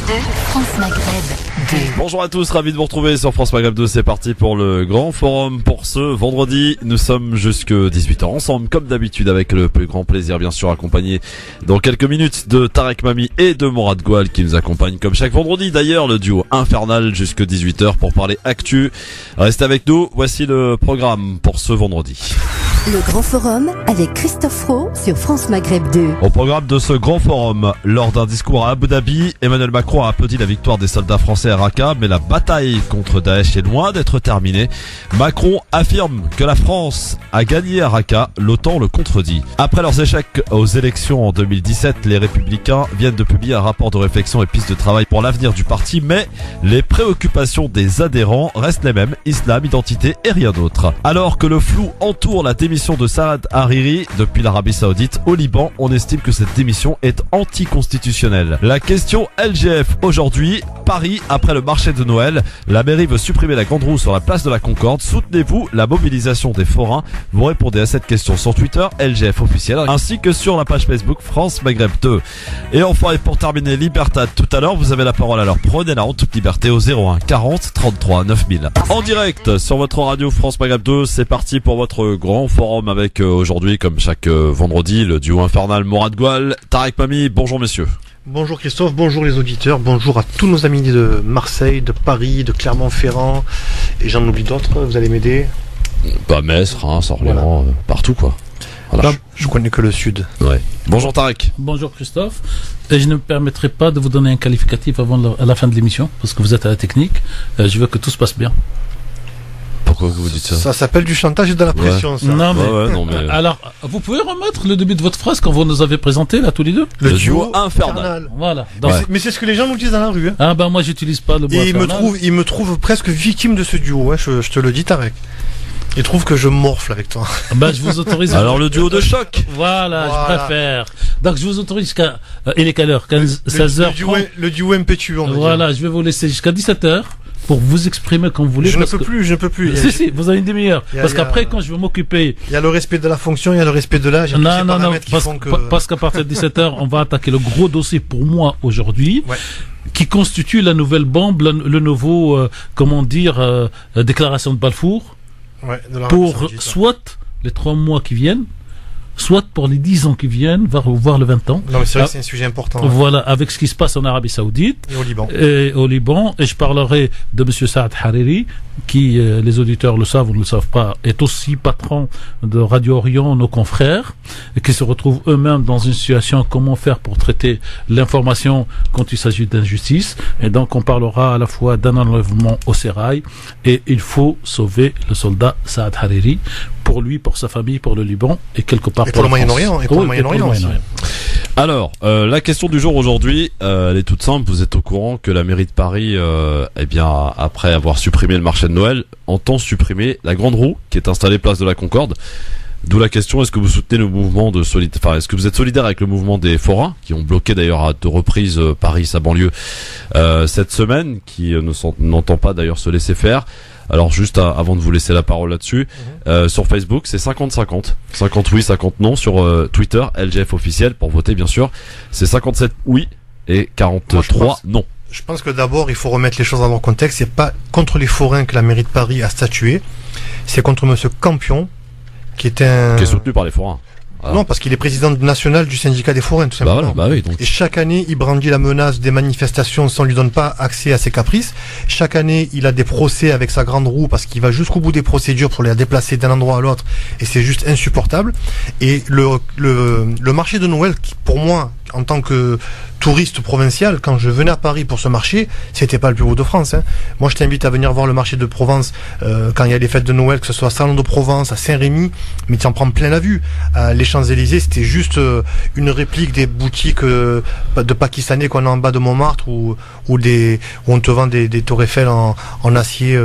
France Maghreb 2. Bonjour à tous, ravi de vous retrouver sur France Maghreb 2. C'est parti pour le grand forum pour ce vendredi. Nous sommes jusque 18h ensemble, comme d'habitude, avec le plus grand plaisir, bien sûr, accompagné dans quelques minutes de Tarek Mami et de Morad Goual qui nous accompagnent comme chaque vendredi. D'ailleurs, le duo infernal jusque 18h pour parler actu. Restez avec nous, voici le programme pour ce vendredi. Le grand forum avec Christophe Roux sur France Maghreb 2. Au programme de ce grand forum, lors d'un discours à Abu Dhabi, Emmanuel Macron a applaudi la victoire des soldats français à Raqqa, mais la bataille contre Daesh est loin d'être terminée. Macron affirme que la France a gagné à Raqqa, l'OTAN le contredit. Après leurs échecs aux élections en 2017, les Républicains viennent de publier un rapport de réflexion et pistes de travail pour l'avenir du parti, mais les préoccupations des adhérents restent les mêmes, islam, identité et rien d'autre. Alors que le flou entoure la démission de Saad Hariri depuis l'Arabie Saoudite au Liban, on estime que cette démission est anticonstitutionnelle. La question LGF aujourd'hui, Paris après le marché de Noël. La mairie veut supprimer la grande roue sur la place de la Concorde. Soutenez-vous la mobilisation des forains? Vous répondez à cette question sur Twitter, LGF officiel, ainsi que sur la page Facebook France Maghreb 2. Et enfin, et pour terminer, Libertad tout à l'heure, vous avez la parole, alors prenez-la en toute liberté au 01 40 33 9000. En direct sur votre radio France Maghreb 2, c'est parti pour votre grand forum avec aujourd'hui, comme chaque vendredi, le duo infernal Morad Goual, Tarek Mami. Bonjour messieurs. Bonjour Christophe, bonjour les auditeurs, bonjour à tous nos amis de Marseille, de Paris, de Clermont-Ferrand, et j'en oublie d'autres, vous allez m'aider? Metz, Reims, Orléans, voilà. Partout quoi. Voilà. Là, je connais que le sud. Ouais. Bonjour Tarek. Bonjour Christophe. Et je ne me permettrai pas de vous donner un qualificatif avant à la fin de l'émission, parce que vous êtes à la technique. Je veux que tout se passe bien. Pourquoi vous dites ça? Ça s'appelle du chantage et de la pression, ça. Non, mais, non, mais... Alors, vous pouvez remettre le début de votre phrase quand vous nous avez présenté, là, tous les deux? Le duo infernal. Voilà. Donc, mais c'est ce que les gens nous disent dans la rue. Hein. Ah ben moi, j'utilise pas le mot et infernal. ils me trouvent presque victime de ce duo, hein, je te le dis, Tarek. Ils trouvent que je morfle avec toi. Ben, je vous autorise. Alors, le duo de choc. Voilà, je préfère. Donc, je vous autorise jusqu'à... il est quelle heure? 16h. Le duo impétueux, on va dire. Voilà, je vais vous laisser jusqu'à 17h. Pour vous exprimer comme vous voulez. Je ne peux plus. Si, vous avez une demi-heure. Parce qu'après, quand je vais m'occuper... Il y a le respect de la fonction, il y a le respect de l'âge. Non, parce qu'à partir de 17h, on va attaquer le gros dossier pour moi aujourd'hui, qui constitue la nouvelle bombe, le nouveau, déclaration de Balfour, pour soit les 3 mois qui viennent, soit pour les 10 ans qui viennent, voire le 20 ans. Non, mais c'est vrai que c'est un sujet important. Voilà, avec ce qui se passe en Arabie Saoudite. Et au Liban. Et je parlerai de M. Saad Hariri, qui, les auditeurs le savent ou ne le savent pas, est aussi patron de Radio Orient, nos confrères, et qui se retrouvent eux-mêmes dans une situation comment faire pour traiter l'information quand il s'agit d'injustice. Et donc, on parlera à la fois d'un enlèvement au sérail, et il faut sauver le soldat Saad Hariri, pour lui, pour sa famille, pour le Liban, et quelque part pour le Moyen-Orient. Et pour le Moyen-Orient aussi. Alors, la question du jour aujourd'hui, elle est toute simple. Vous êtes au courant que la mairie de Paris, après avoir supprimé le marché de Noël, entend supprimer la grande roue qui est installée place de la Concorde. D'où la question, est-ce que vous soutenez le mouvement de solidarité, enfin, est-ce que vous êtes solidaire avec le mouvement des forains, qui ont bloqué d'ailleurs à 2 reprises Paris, sa banlieue, cette semaine, qui n'entend pas d'ailleurs se laisser faire. Alors juste avant de vous laisser la parole là-dessus, sur Facebook c'est 50-50, 50 oui, 50 non, sur Twitter LGF officiel pour voter bien sûr, c'est 57 oui et 43 non. Je pense que d'abord il faut remettre les choses dans leur contexte. C'est pas contre les forains que la mairie de Paris a statué, c'est contre monsieur Campion qui est soutenu par les forains. Ah. Non, parce qu'il est président national du syndicat des forains, tout simplement. Oui, donc. Et chaque année, il brandit la menace des manifestations si on lui donne pas accès à ses caprices. Chaque année, il a des procès avec sa grande roue parce qu'il va jusqu'au bout des procédures pour les déplacer d'un endroit à l'autre. Et c'est juste insupportable. Et le marché de Noël, qui, pour moi, en tant que touriste provincial, quand je venais à Paris pour ce marché, c'était pas le plus beau de France. Hein. Moi, je t'invite à venir voir le marché de Provence quand il y a les fêtes de Noël, que ce soit à Salon de Provence, à Saint-Rémy, mais tu en prends plein la vue. Les Champs-Élysées, c'était juste une réplique des boutiques de Pakistanais qu'on a en bas de Montmartre où on te vend des tours Eiffel en acier.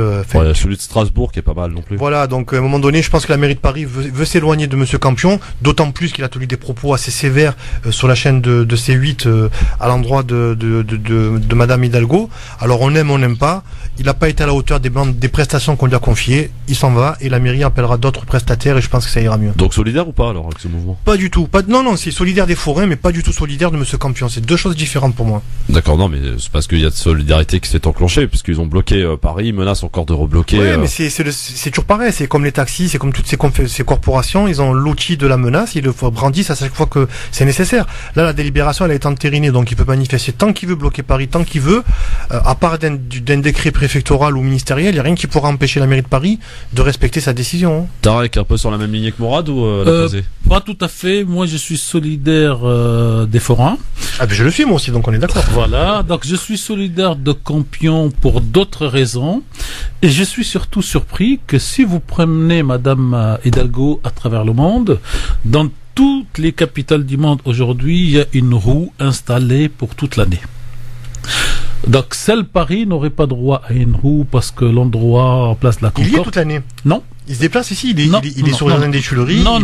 Celui de Strasbourg qui est pas mal non plus. Voilà, donc à un moment donné, je pense que la mairie de Paris veut s'éloigner de monsieur Campion, d'autant plus qu'il a tenu des propos assez sévères sur la chaîne de C8 à l'endroit de Madame Hidalgo. Alors on aime, on n'aime pas. Il n'a pas été à la hauteur des prestations qu'on lui a confiées. Il s'en va et la mairie appellera d'autres prestataires et je pense que ça ira mieux. Donc solidaire ou pas alors avec ce mouvement? Pas du tout. Non, c'est solidaire des forains, mais pas du tout solidaire de Monsieur Campion. C'est deux choses différentes pour moi. D'accord, non, mais c'est parce qu'il y a de solidarité qui s'est enclenchée, puisqu'ils ont bloqué Paris, ils menacent encore de rebloquer. Oui, mais c'est toujours pareil. C'est comme les taxis, c'est comme toutes ces corporations. Ils ont l'outil de la menace. Ils le brandissent à chaque fois que c'est nécessaire. Là, la délibération, elle a été entérinée, donc il peut manifester tant qu'il veut, bloquer Paris tant qu'il veut. À part d'un décret préfectoral ou ministériel, il n'y a rien qui pourra empêcher la mairie de Paris de respecter sa décision. Tarek, un peu sur la même lignée que Mourad ou pas tout à fait. Moi, je suis solidaire des forains. Ah ben je le suis moi aussi, donc on est d'accord. Voilà, donc je suis solidaire de Campion pour d'autres raisons. Et je suis surtout surpris que si vous promenez Madame Hidalgo à travers le monde, dans toutes les capitales du monde aujourd'hui, il y a une roue installée pour toute l'année. Donc, seul Paris n'aurait pas droit à une roue parce que l'endroit en place de la Concorde. Il y est toute l'année. Non. Il se déplace ici, il est sur le jardin des Tuileries. Non,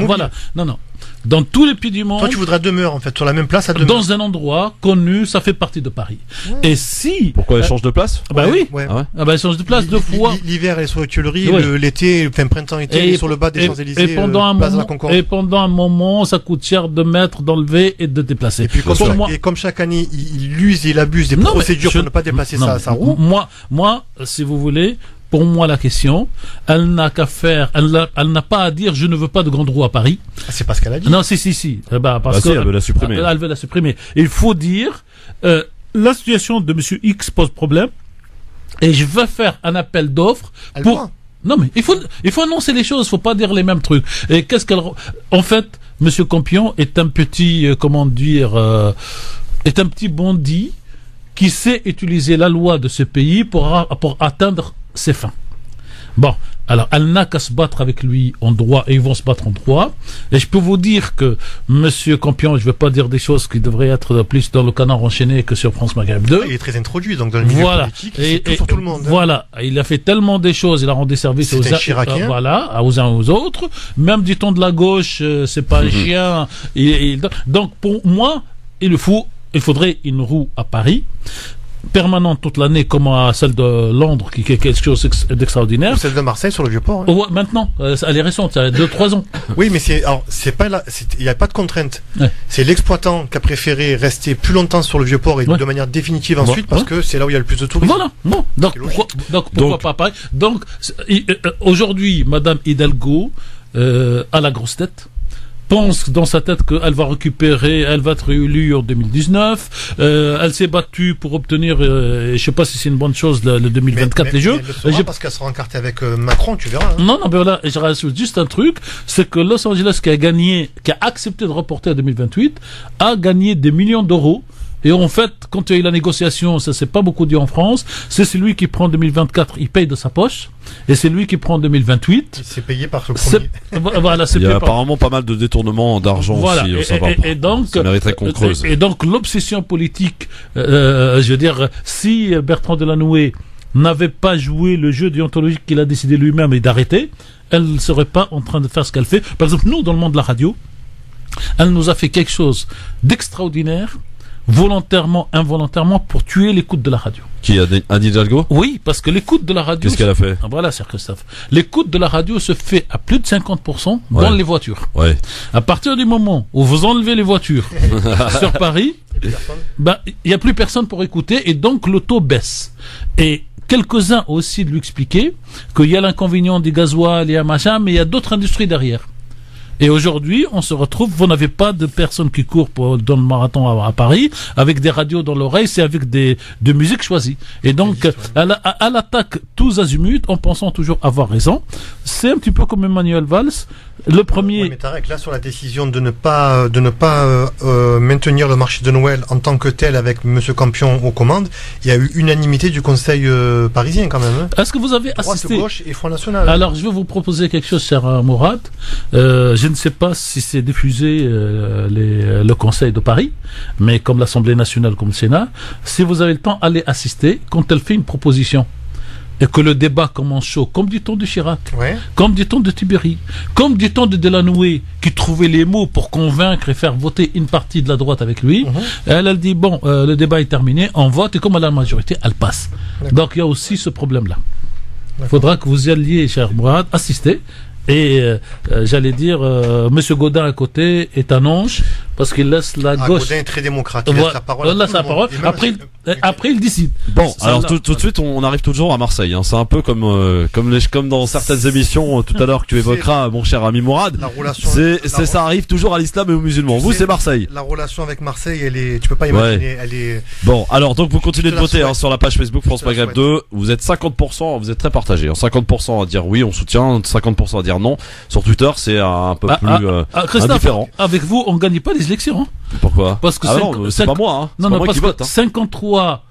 voilà. Non. Dans tous les pays du monde. Toi, tu voudrais demeurer, en fait, sur la même place à demeure. Dans un endroit connu, ça fait partie de Paris. Ouais. Et si. Pourquoi elle change de place? Bah oui. Ouais. Ah ouais. Ah bah elle change de place deux fois. L'hiver, elle est sur les Tuileries, l'été, printemps-été, elle est sur le bas des Champs-Élysées. Et pendant un moment, ça coûte cher de mettre, d'enlever et de déplacer. Et puis, comme chaque année, il use et il abuse des procédures pour ne pas déplacer sa roue. Moi, si vous voulez, pour moi, la question, elle n'a qu'à faire, elle n'a pas à dire je ne veux pas de grande roue à Paris. Ah, c'est pas ce qu'elle a dit. Non, si. Parce que elle veut la supprimer. Elle veut la supprimer. Il faut dire, la situation de Monsieur X pose problème, et je veux faire un appel d'offres pour. Non, mais il faut annoncer les choses, faut pas dire les mêmes trucs. Et qu'est-ce qu'elle, en fait, Monsieur Campion est un petit, est un petit bandit qui sait utiliser la loi de ce pays pour atteindre ses fins. Bon, alors elle n'a qu'à se battre avec lui en droit et ils vont se battre en droit. Et je peux vous dire que Monsieur Campion, je ne vais pas dire des choses qui devraient être plus dans le canard enchaîné que sur France Maghreb 2. Il est très introduit donc dans le milieu politique, c'est tout sur tout le monde. Voilà, il a fait tellement des choses, il a rendu service aux uns aux autres. Même dit-on de la gauche, c'est pas un chien. Donc pour moi, il faudrait une roue à Paris, permanente toute l'année, comme à celle de Londres, qui est quelque chose d'extraordinaire. Ou celle de Marseille sur le Vieux-Port. Hein. Ouais, maintenant, elle est récente, ça a 2-3 ans. Oui, mais il n'y a pas de contrainte. Ouais. C'est l'exploitant qui a préféré rester plus longtemps sur le Vieux-Port et de manière définitive ensuite, parce que c'est là où il y a le plus de tourisme. Voilà. Bon. Donc pourquoi pas pareil? Donc, aujourd'hui, Madame Hidalgo a la grosse tête. Pense dans sa tête qu'elle va elle va être réélue en 2019. Elle s'est battue pour obtenir, je sais pas si c'est une bonne chose, le 2024 les Jeux. Parce qu'elle sera encartée avec Macron, tu verras. Hein. Non, mais voilà, je rajoute juste un truc, c'est que Los Angeles qui a accepté de reporter à 2028, a gagné des millions d'euros. Et en fait, quand il y a eu la négociation, ça s'est pas beaucoup dit en France, c'est celui qui prend 2024, il paye de sa poche, et c'est lui qui prend 2028. C'est payé par ce premier. Voilà, il y a apparemment pas mal de détournements d'argent aussi. Et donc, ça mériterait qu'on creuse. Et donc, l'obsession politique, je veux dire, si Bertrand Delanoë n'avait pas joué le jeu déontologique qu'il a décidé lui-même et d'arrêter, elle ne serait pas en train de faire ce qu'elle fait. Par exemple, nous, dans le monde de la radio, elle nous a fait quelque chose d'extraordinaire, volontairement, involontairement, pour tuer l'écoute de la radio. Qui a Anne Hidalgo? Oui, parce que l'écoute de la radio... Qu'est-ce qu'elle a fait? Voilà, c'est Christophe. L'écoute de la radio se fait à plus de 50% dans les voitures. Ouais. À partir du moment où vous enlevez les voitures sur Paris, il n'y a plus personne pour écouter et donc le taux baisse. Et quelques-uns ont aussi de lui expliquer qu'il y a l'inconvénient du gasoil, il y a machin, mais il y a d'autres industries derrière. Et aujourd'hui, on se retrouve, vous n'avez pas de personnes qui courent dans le marathon à Paris, avec des radios dans l'oreille, c'est avec de musique choisie. Et donc, elle attaque tous azimuts en pensant toujours avoir raison. C'est un petit peu comme Emmanuel Valls. Le premier... Oui, mais Tarek, là, sur la décision de ne pas maintenir le marché de Noël en tant que tel avec M. Campion aux commandes, il y a eu unanimité du Conseil parisien quand même. Hein. Est-ce que vous avez assisté... Droite, gauche et Front National. Alors, je vais vous proposer quelque chose, cher Mourad. Je ne sais pas si c'est diffusé le Conseil de Paris, mais comme l'Assemblée nationale, comme le Sénat, si vous avez le temps, allez assister quand elle fait une proposition. et que le débat commence chaud, comme du temps de Chirac, Ouais. comme du temps de Tiberi, comme du temps de Delanoë, qui trouvait les mots pour convaincre et faire voter une partie de la droite avec lui, elle dit, bon, le débat est terminé, on vote, et comme elle a la majorité, elle passe. Donc il y a aussi ce problème-là. Il faudra que vous y alliez, cher Mourad, assister. Et j'allais dire, Monsieur Gaudin à côté est un ange parce qu'il laisse la gauche. Gaudin est très démocrate. Il laisse la parole. Il laisse la parole. Après, il décide. Bon, alors tout de suite, on arrive toujours à Marseille. Hein. C'est un peu comme dans certaines émissions tout à l'heure que tu évoqueras, mon cher ami Mourad. Ça arrive toujours à l'islam et aux musulmans. Vous, c'est Marseille. La relation avec Marseille, tu peux pas imaginer. Elle est. Bon, alors donc vous continuez de voter sur la page Facebook France Maghreb 2. Vous êtes 50%, vous êtes très partagé. 50% à dire oui, on soutient, 50% à dire non. Sur Twitter, c'est un peu plus indifférent. Avec vous, on gagne pas les élections. Hein. Pourquoi? Parce que non, c'est pas moi. Hein. Non, moi qui vote. 53.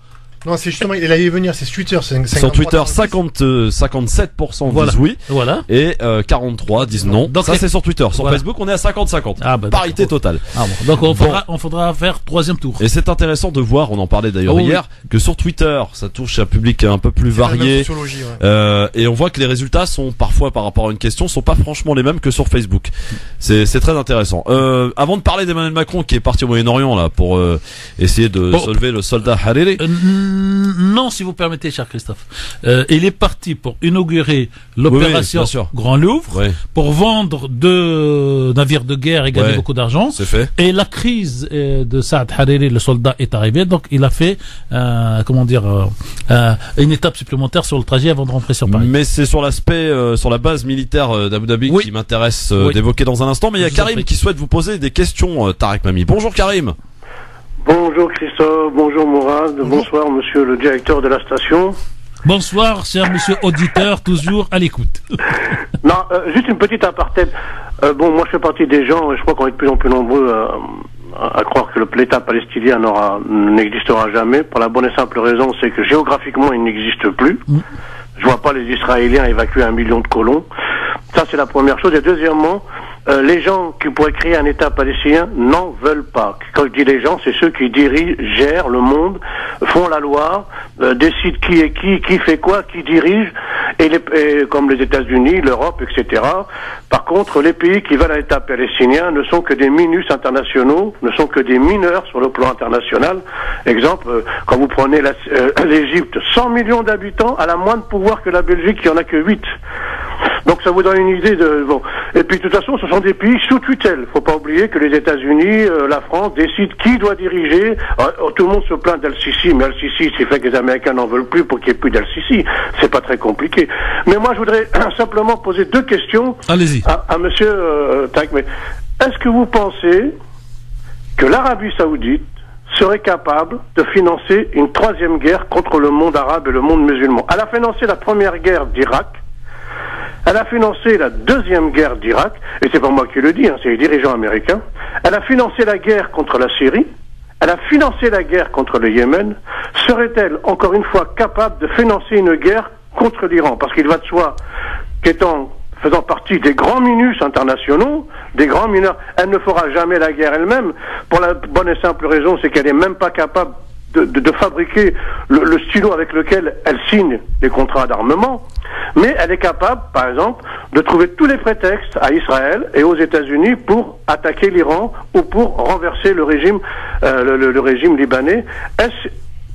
Non, c'est justement, il allait y venir, c'est Twitter. Sur Twitter, 57% disent oui. Voilà. Et 43 disent non. Donc ça, c'est sur Twitter. Sur Facebook, on est à 50-50. Parité totale. Donc on faudra faire troisième tour. Et c'est intéressant de voir, on en parlait d'ailleurs hier, que sur Twitter, ça touche un public un peu plus varié. Et on voit que les résultats sont parfois, par rapport à une question, sont pas franchement les mêmes que sur Facebook. C'est très intéressant. Avant de parler d'Emmanuel Macron qui est parti au Moyen-Orient là pour essayer de sauver le soldat Hariri. Non, si vous permettez, cher Christophe. Il est parti pour inaugurer l'opération Grand Louvre, pour vendre 2 navires de guerre et gagner beaucoup d'argent. C'est fait. Et la crise de Saad Hariri, le soldat, est arrivée. Donc, il a fait, une étape supplémentaire sur le trajet avant de rentrer sur Paris. Mais c'est sur l'aspect, sur la base militaire d'Abu Dhabi qui m'intéresse d'évoquer dans un instant. Mais il y a Karim qui souhaite vous poser des questions, Tarek Mami. Bonjour Karim. Bonjour Christophe, bonjour Mourad, bonsoir monsieur le directeur de la station. Bonsoir cher monsieur auditeur, toujours à l'écoute. Non, juste une petite aparté. Moi je fais partie des gens, et je crois qu'on est de plus en plus nombreux à croire que l'État palestinien n'existera jamais, pour la bonne et simple raison, c'est que géographiquement il n'existe plus. Je vois pas les Israéliens évacuer 1 million de colons. Ça c'est la première chose. Et deuxièmement, les gens qui pourraient créer un État palestinien n'en veulent pas. Quand je dis les gens, c'est ceux qui dirigent, gèrent le monde, font la loi, décident qui est qui fait quoi, qui dirige, et comme les États-Unis, l'Europe, etc. Par contre, les pays qui veulent un État palestinien ne sont que des minus internationaux, ne sont que des mineurs sur le plan international. Exemple, quand vous prenez l'Égypte, 100 millions d'habitants, elle a moins de pouvoir que la Belgique, qui en a que 8. Donc ça vous donne une idée de... Bon. Et puis de toute façon, ce sont des pays sous tutelle. Faut pas oublier que les États-Unis, la France, décident qui doit diriger. Tout le monde se plaint d'Al-Sisi, mais Al-Sisi, c'est fait que les Américains n'en veulent plus pour qu'il n'y ait plus d'Al-Sisi. C'est pas très compliqué. Mais moi, je voudrais simplement poser 2 questions à monsieur Tarek. Est-ce que vous pensez que l'Arabie Saoudite serait capable de financer une 3e guerre contre le monde arabe et le monde musulman? Elle a financé la première guerre d'Irak. Elle a financé la 2e guerre d'Irak, et c'est pas moi qui le dis, c'est les dirigeants américains. Elle a financé la guerre contre la Syrie. Elle a financé la guerre contre le Yémen. Serait-elle, encore une fois, capable de financer une guerre contre l'Iran? Parce qu'il va de soi faisant partie des grands minus internationaux, des grands mineurs, elle ne fera jamais la guerre elle-même, pour la bonne et simple raison, c'est qu'elle n'est même pas capable de fabriquer le stylo avec lequel elle signe des contrats d'armement, mais elle est capable, par exemple, de trouver tous les prétextes à Israël et aux États-Unis pour attaquer l'Iran ou pour renverser le régime libanais.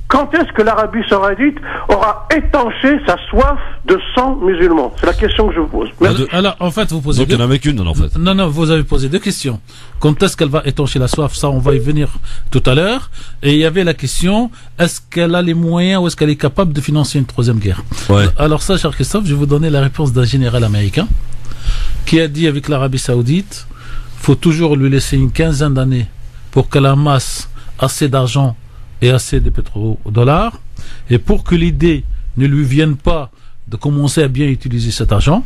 Quand est-ce que l'Arabie Saoudite aura étanché sa soif de sang musulman? C'est la question que je vous pose. Alors, en fait, vous posez donc il n'y en avait qu'une, en fait. Non, vous avez posé 2 questions. Quand est-ce qu'elle va étancher la soif? Ça, on va y venir tout à l'heure. Et il y avait la question, est-ce qu'elle a les moyens ou est-ce qu'elle est capable de financer une 3e guerre? Alors ça, cher Christophe, je vais vous donner la réponse d'un général américain qui a dit avec l'Arabie Saoudite, faut toujours lui laisser une 15aine d'années pour qu'elle amasse assez d'argent et assez de pétrodollars, et pour que l'idée ne lui vienne pas de commencer à bien utiliser cet argent,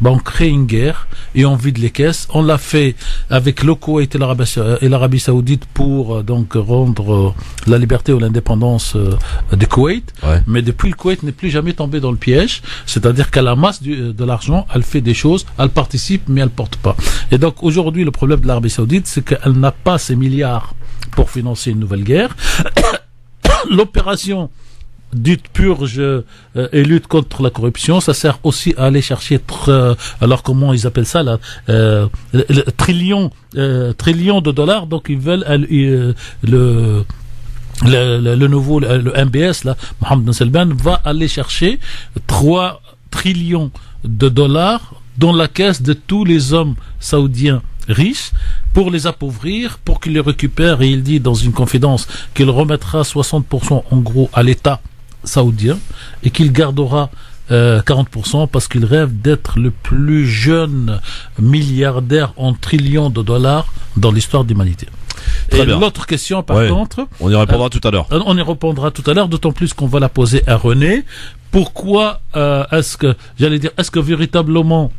on crée une guerre et on vide les caisses. On l'a fait avec le Koweït et l'Arabie Saoudite pour rendre la liberté ou l'indépendance du Koweït. Mais depuis, le Koweït n'est plus jamais tombé dans le piège, c'est-à-dire qu'elle amasse de l'argent, elle fait des choses, elle participe, mais elle porte pas. Et donc aujourd'hui, le problème de l'Arabie Saoudite, c'est qu'elle n'a pas ces milliards pour financer une nouvelle guerre. L'opération dite purge et lutte contre la corruption, ça sert aussi à aller chercher, alors comment ils appellent ça là, trillions de dollars. Donc ils veulent le nouveau, le MBS là, Mohammed Ben Salman va aller chercher 3 trillions de dollars dans la caisse de tous les hommes saoudiens riches pour les appauvrir, pour qu'ils les récupèrent, et il dit dans une confidence qu'il remettra 60% en gros à l'État saoudien et qu'il gardera 40% parce qu'il rêve d'être le plus jeune milliardaire en trillions de dollars dans l'histoire de l'humanité. Et l'autre question, par contre... On y répondra tout à l'heure. On y répondra tout à l'heure, d'autant plus qu'on va la poser à René. Pourquoi est-ce que véritablement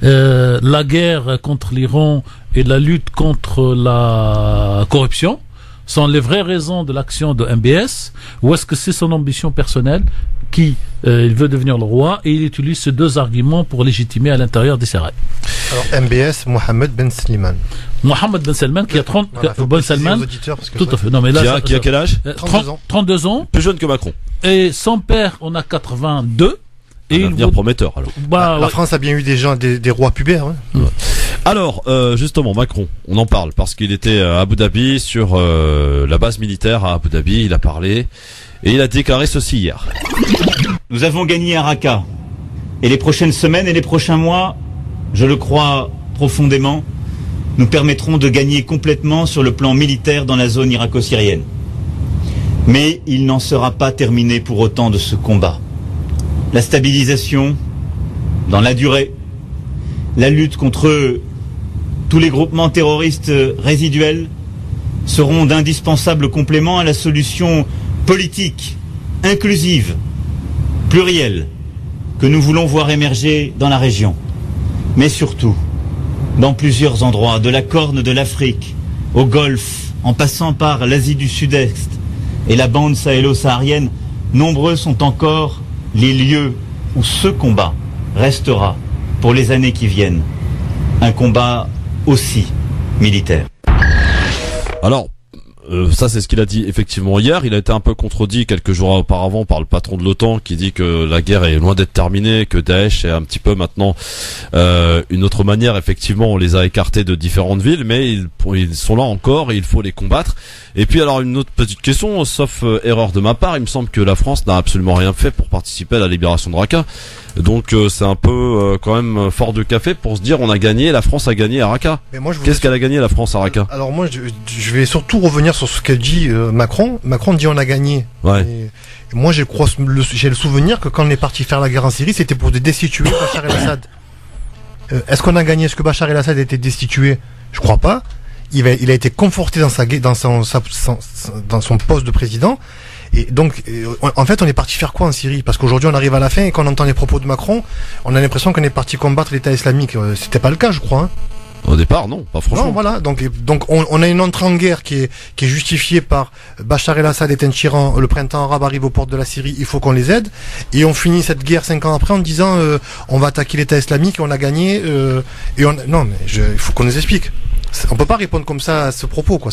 la guerre contre l'Iran et la lutte contre la corruption sont les vraies raisons de l'action de MBS, ou est-ce que c'est son ambition personnelle qui il veut devenir le roi, et il utilise ces 2 arguments pour légitimer à l'intérieur des sérails. Alors MBS, Mohammed Ben Salman. Mohammed Ben Salman qui a 30 Ben Salman, tout à fait. Non, mais là, qui a quel âge? 32 ans. Plus jeune que Macron. Et son père on a 82. Et il avenir prometteur alors. La France a bien eu des rois pubères. Hein. Ouais. Alors justement Macron, on en parle parce qu'il était à Abu Dhabi sur la base militaire à Abu Dhabi, il a parlé et il a déclaré ceci hier. Nous avons gagné à Raqqa et les prochaines semaines et les prochains mois, je le crois profondément, nous permettront de gagner complètement sur le plan militaire dans la zone irako-syrienne. Mais il n'en sera pas terminé pour autant de ce combat. La stabilisation dans la durée, la lutte contre tous les groupements terroristes résiduels seront d'indispensables compléments à la solution politique, inclusive, plurielle, que nous voulons voir émerger dans la région. Mais surtout, dans plusieurs endroits, de la Corne de l'Afrique au Golfe, en passant par l'Asie du Sud-Est et la bande sahélo-saharienne, nombreux sont encore les lieux où ce combat restera pour les années qui viennent. Un combat aussi militaire. Alors, ça c'est ce qu'il a dit effectivement hier. Il a été un peu contredit quelques jours auparavant par le patron de l'OTAN qui dit que la guerre est loin d'être terminée, que Daesh est un petit peu maintenant une autre manière. Effectivement, on les a écartés de différentes villes, mais ils sont là encore et il faut les combattre. Et puis alors une autre petite question, sauf erreur de ma part, il me semble que la France n'a absolument rien fait pour participer à la libération de Raqqa. Donc c'est un peu quand même fort de café pour se dire on a gagné, la France a gagné à Raqqa. Qu'est-ce qu'elle a gagné la France à Raqqa? Alors moi je vais surtout revenir sur ce qu'a dit Macron. Macron dit on a gagné. Ouais. Et moi j'ai le souvenir que quand on est parti faire la guerre en Syrie, c'était pour destituer Bachar el-Assad. Est-ce qu'on a gagné? Est-ce que Bachar el-Assad a été destitué? Je crois pas. Il a été conforté dans son poste de président. Et donc, en fait, on est parti faire quoi en Syrie? Parce qu'aujourd'hui, on arrive à la fin et quand on entend les propos de Macron, on a l'impression qu'on est parti combattre l'État islamique. C'était pas le cas, je crois. Hein. Au départ, non, pas franchement. Non, voilà. Donc, on a une entrée en guerre qui est justifiée par Bachar el-Assad est un tyran. Le printemps arabe arrive aux portes de la Syrie. Il faut qu'on les aide. Et on finit cette guerre 5 ans après en disant on va attaquer l'État islamique et on a gagné. Non, mais il faut qu'on nous explique. On peut pas répondre comme ça à ce propos, quoi.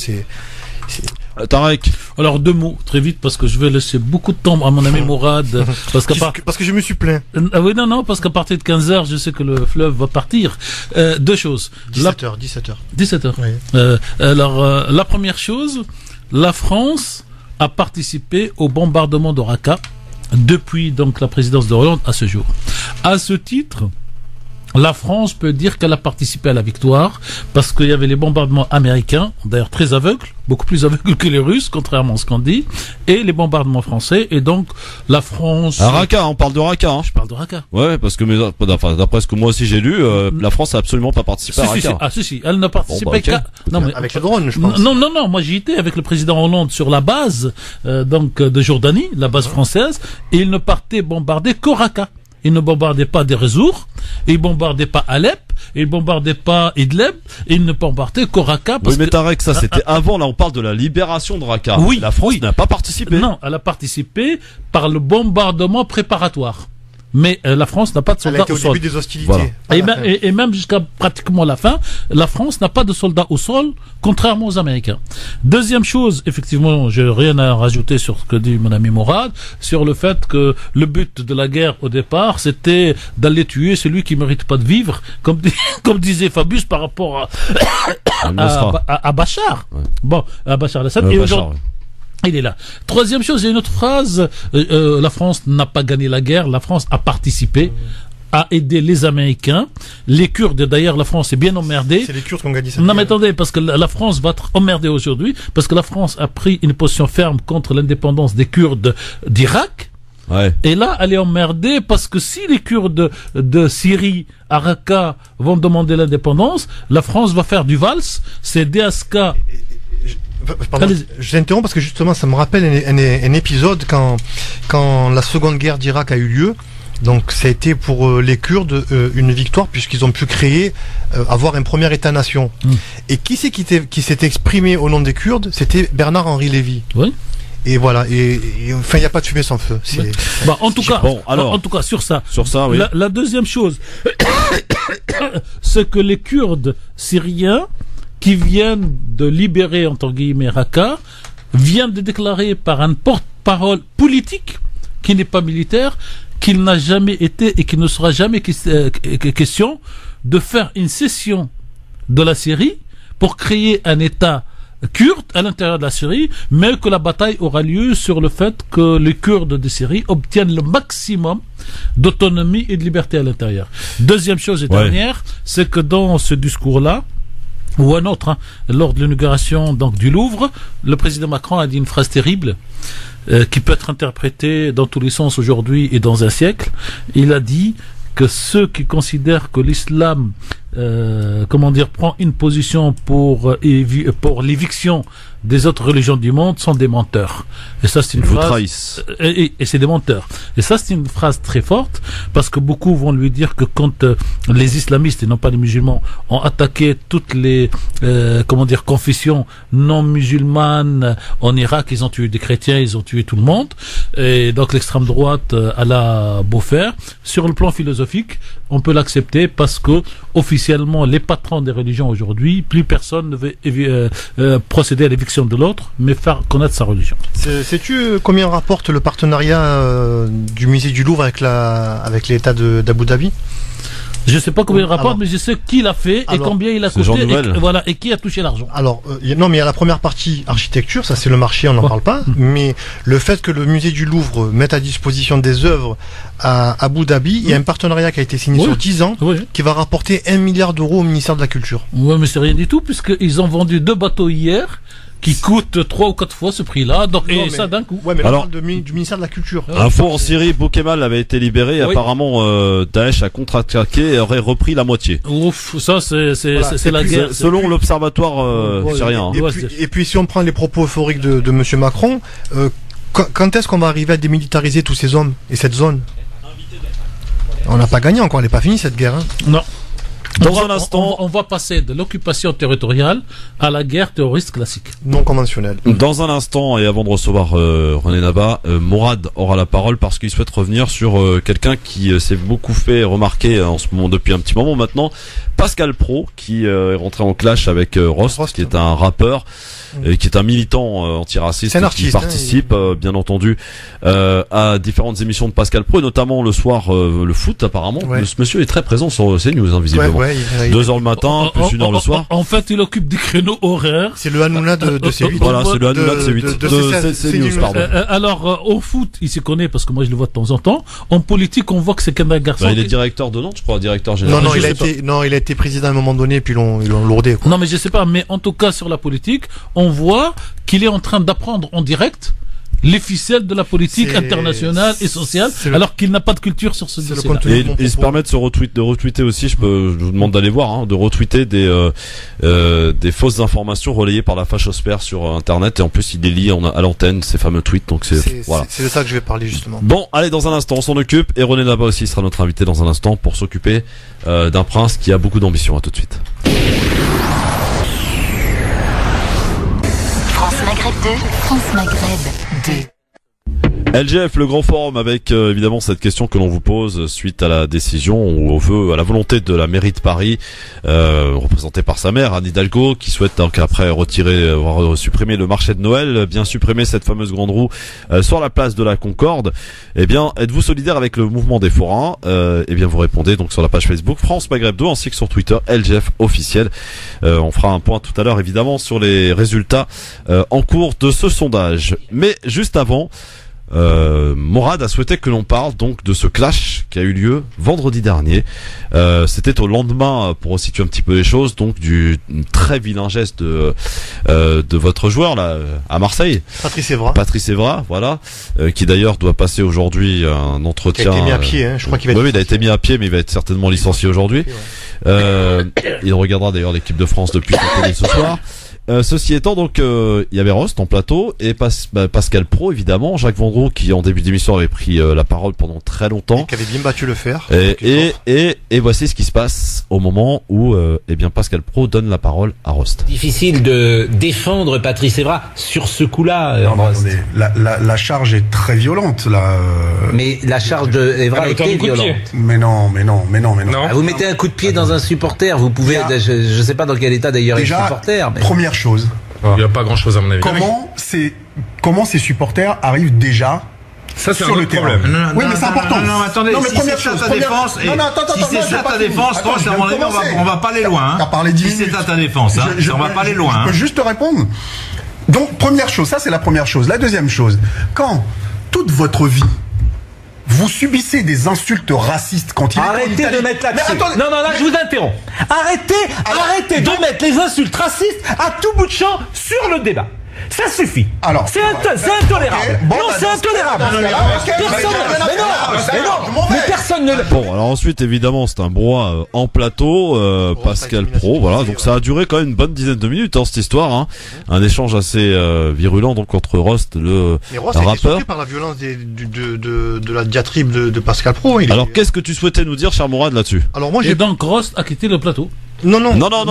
Tarek. Alors 2 mots très vite parce que je vais laisser beaucoup de temps à mon ami Mourad parce que je me suis plaint. Oui non parce qu'à partir de 15h je sais que le fleuve va partir. 2 choses. 17h. Oui. Alors la première chose, la France a participé au bombardement de Raqqa depuis donc la présidence de Hollande à ce jour. À ce titre, la France peut dire qu'elle a participé à la victoire parce qu'il y avait les bombardements américains, d'ailleurs très aveugles, beaucoup plus aveugles que les Russes, contrairement à ce qu'on dit, et les bombardements français, et donc la France... À Raqqa, on parle de Raqqa. Hein. Je parle de Raqqa. Ouais, parce que d'après ce que moi aussi j'ai lu, la France a absolument pas participé à Raqqa. Si, elle n'a participé qu'à... Non, mais avec le drone, je pense. Non, moi j'y étais avec le président Hollande sur la base de Jordanie, la base française, et il ne partait bombarder qu'au Raqqa. Il ne bombardait pas des Résour, il bombardait pas Alep, il bombardait pas Idlib, il ne bombardait qu'au Raqqa. Oui, mais Tarek, ça c'était avant, là on parle de la libération de Raqqa. Oui, la France n'a pas participé. Non, elle a participé par le bombardement préparatoire. mais la France n'a pas de soldats au sol. Au début des hostilités. Voilà. Et même jusqu'à pratiquement la fin, la France n'a pas de soldats au sol, contrairement aux Américains. Deuxième chose, effectivement, j'ai rien à rajouter sur ce que dit mon ami Mourad, sur le fait que le but de la guerre au départ, c'était d'aller tuer celui qui mérite pas de vivre, comme disait Fabius par rapport à Bachar. Ouais. Bon, à Bachar al-Assad. Et aujourd'hui, il est là. Troisième chose, il y a une autre phrase. La France n'a pas gagné la guerre. La France a participé, a aidé les Américains. Les Kurdes, d'ailleurs, la France est bien emmerdée. C'est les Kurdes qui ont gagné cette guerre. Non, mais attendez, parce que la France va être emmerdée aujourd'hui, parce que la France a pris une position ferme contre l'indépendance des Kurdes d'Irak. Ouais. Et là, elle est emmerdée parce que si les Kurdes de Syrie, à Raqqa, vont demander l'indépendance, la France va faire du vals. C'est DSK. Pardon, je t'interromps parce que justement ça me rappelle un épisode quand la seconde guerre d'Irak a eu lieu. Donc ça a été pour les Kurdes une victoire puisqu'ils ont pu créer, avoir un premier État-nation. Et qui c'est qui s'est exprimé au nom des Kurdes? C'était Bernard-Henri Lévy. Oui. Et voilà, et enfin il n'y a pas de fumée sans feu. Bah, en tout cas sur ça oui. La deuxième chose, c'est que les Kurdes syriens qui viennent de libérer, entre guillemets, Raqqa, viennent de déclarer par un porte-parole politique, qui n'est pas militaire, qu'il n'a jamais été et qu'il ne sera jamais question de faire une cession de la Syrie pour créer un État kurde à l'intérieur de la Syrie, mais que la bataille aura lieu sur le fait que les Kurdes de Syrie obtiennent le maximum d'autonomie et de liberté à l'intérieur. Deuxième chose et dernière, c'est que dans ce discours-là, ou un autre, lors de l'inauguration donc du Louvre, le président Macron a dit une phrase terrible qui peut être interprétée dans tous les sens aujourd'hui et dans un siècle. Il a dit que ceux qui considèrent que l'islam prend une position pour l'éviction des autres religions du monde sont des menteurs. Et ça, c'est une phrase. Et c'est des menteurs. Et ça, c'est une phrase très forte parce que beaucoup vont lui dire que quand les islamistes et non pas les musulmans ont attaqué toutes les confessions non musulmanes en Irak, ils ont tué des chrétiens, ils ont tué tout le monde. Et donc l'extrême droite a la beau faire. Sur le plan philosophique, on peut l'accepter parce que officiellement, les patrons des religions aujourd'hui, plus personne ne veut procéder à l'éviction de l'autre, mais faire connaître sa religion. Sais-tu combien rapporte le partenariat du musée du Louvre avec l'État d'Abu Dhabi? Je ne sais pas combien il rapporte, mais je sais qui l'a fait et combien il a coûté et qui a touché l'argent. Alors, non, mais il y a la première partie architecture, ça c'est le marché, on n'en parle pas, mais le fait que le musée du Louvre mette à disposition des œuvres à Abu Dhabi, il y a un partenariat qui a été signé sur 10 ans, qui va rapporter 1 milliard d'euros au ministère de la Culture. Oui, mais c'est rien du tout, puisqu'ils ont vendu 2 bateaux hier, qui coûte 3 ou 4 fois ce prix-là, donc ça d'un coup. Ouais, mais alors, on parle du ministère de la Culture. Info en Syrie, Boukemal avait été libéré, et apparemment Daesh a contre-attaqué et aurait repris la moitié. Ouf, ça c'est la guerre. Selon l'observatoire syrien. Et puis si on prend les propos euphoriques de monsieur Macron, quand est-ce qu'on va arriver à démilitariser tous ces hommes et cette zone? On n'a pas gagné encore, elle n'est pas finie cette guerre. Non. Dans un instant, on va passer de l'occupation territoriale à la guerre terroriste classique. Non conventionnelle. Dans un instant, et avant de recevoir René Naba, Mourad aura la parole parce qu'il souhaite revenir sur quelqu'un qui s'est beaucoup fait remarquer en ce moment depuis un petit moment maintenant, Pascal Praud, qui est rentré en clash avec Rost, qui est un rappeur. Qui est un militant antiraciste qui participe bien entendu à différentes émissions de Pascal Praud, et notamment le soir le foot apparemment. Ce monsieur est très présent sur CNews visiblement. 2h le matin, plus 1h le soir. En fait, il occupe des créneaux horaires. C'est le Hanouna de C8. Voilà, c'est le Hanouna de C8. De CNews, pardon. Alors, au foot, il s'y connaît parce que moi je le vois de temps en temps. En politique, on voit que c'est qu'un garçon. Il est directeur de Nantes, je crois, directeur général. Non, il a été président à un moment donné, puis ils l'ont lourdé. Non, mais je sais pas. Mais en tout cas, sur la politique, on voit qu'il est en train d'apprendre en direct les ficelles de la politique internationale et sociale, alors qu'il n'a pas de culture sur ce dossier. Et il se permet de retweeter aussi, je vous demande d'aller voir, de retweeter des fausses informations relayées par la fachosphère sur internet, et en plus il délie à l'antenne ces fameux tweets, donc voilà. C'est de ça que je vais parler justement. Bon, allez, dans un instant on s'en occupe, et René Naba aussi sera notre invité dans un instant pour s'occuper d'un prince qui a beaucoup d'ambition. À tout de suite. France Maghreb 2, France Maghreb 2. LGF, le grand forum, avec évidemment cette question que l'on vous pose suite à la décision ou au feu, à la volonté de la mairie de Paris, représentée par sa maire Anne Hidalgo, qui souhaite donc après supprimer le marché de Noël, bien supprimer cette fameuse grande roue sur la place de la Concorde. Eh bien, êtes-vous solidaire avec le mouvement des forains? Eh bien, vous répondez donc sur la page Facebook France Maghreb 2 ainsi que sur Twitter LGF officiel. On fera un point tout à l'heure évidemment sur les résultats en cours de ce sondage. Mais juste avant, Morad a souhaité que l'on parle donc de ce clash qui a eu lieu vendredi dernier. C'était au lendemain, pour situer un petit peu les choses, donc du très vilain geste de votre joueur là à Marseille, Patrice Evra, voilà, qui d'ailleurs doit passer aujourd'hui un entretien. Il a été mis à pied, hein, je crois qu'il va être il a été mis à pied, mais il va être certainement licencié aujourd'hui. Il regardera d'ailleurs l'équipe de France depuis ce soir. Ceci étant, donc il y avait Rost en plateau et Pascal Pro évidemment, Jacques Vendroux qui en début d'émission avait pris la parole pendant très longtemps et qui avait bien battu le fer. Et voici ce qui se passe au moment où eh bien Pascal Pro donne la parole à Rost. Difficile de défendre Patrice Evra sur ce coup-là. La charge est très violente là. Mais la charge de Evra était violente. Mais non. Ah, vous mettez un coup de pied dans un supporter, vous pouvez. Je sais pas dans quel état d'ailleurs est le supporter. Mais... Première chose. Il n'y a pas grand chose à mon avis. Comment ces supporters arrivent déjà ça, c'est sur un le terrain? Oui, mais c'est important. Non, attendez. Si c'est ça ta défense, si c'est ça ta défense, à mon avis, on va pas aller loin. T'as parlé 10 minutes. Si c'est ça ta défense, on va pas aller loin. Je peux juste te répondre. Donc, première chose, ça c'est la première chose. La deuxième chose, quand toute votre vie vous subissez des insultes racistes quand il Arrêtez de mettre l'accent. Non, là, je vous interromps. Arrêtez de mettre les insultes racistes à tout bout de champ sur le débat. Ça suffit. Alors, c'est intolérable. C'est intolérable. Mais personne ne. Bon, alors ensuite, évidemment, c'est un brouhaha en plateau, Pascal Pro, voilà. Donc ça a duré quand même une bonne dizaine de minutes, cette histoire, hein. Un échange assez virulent donc entre Rost, le rappeur. Surpris par la violence de la diatribe de Pascal Pro. Alors, qu'est-ce que tu souhaitais nous dire, cher Morad, là-dessus? Alors moi, donc Rost a quitté le plateau. Non,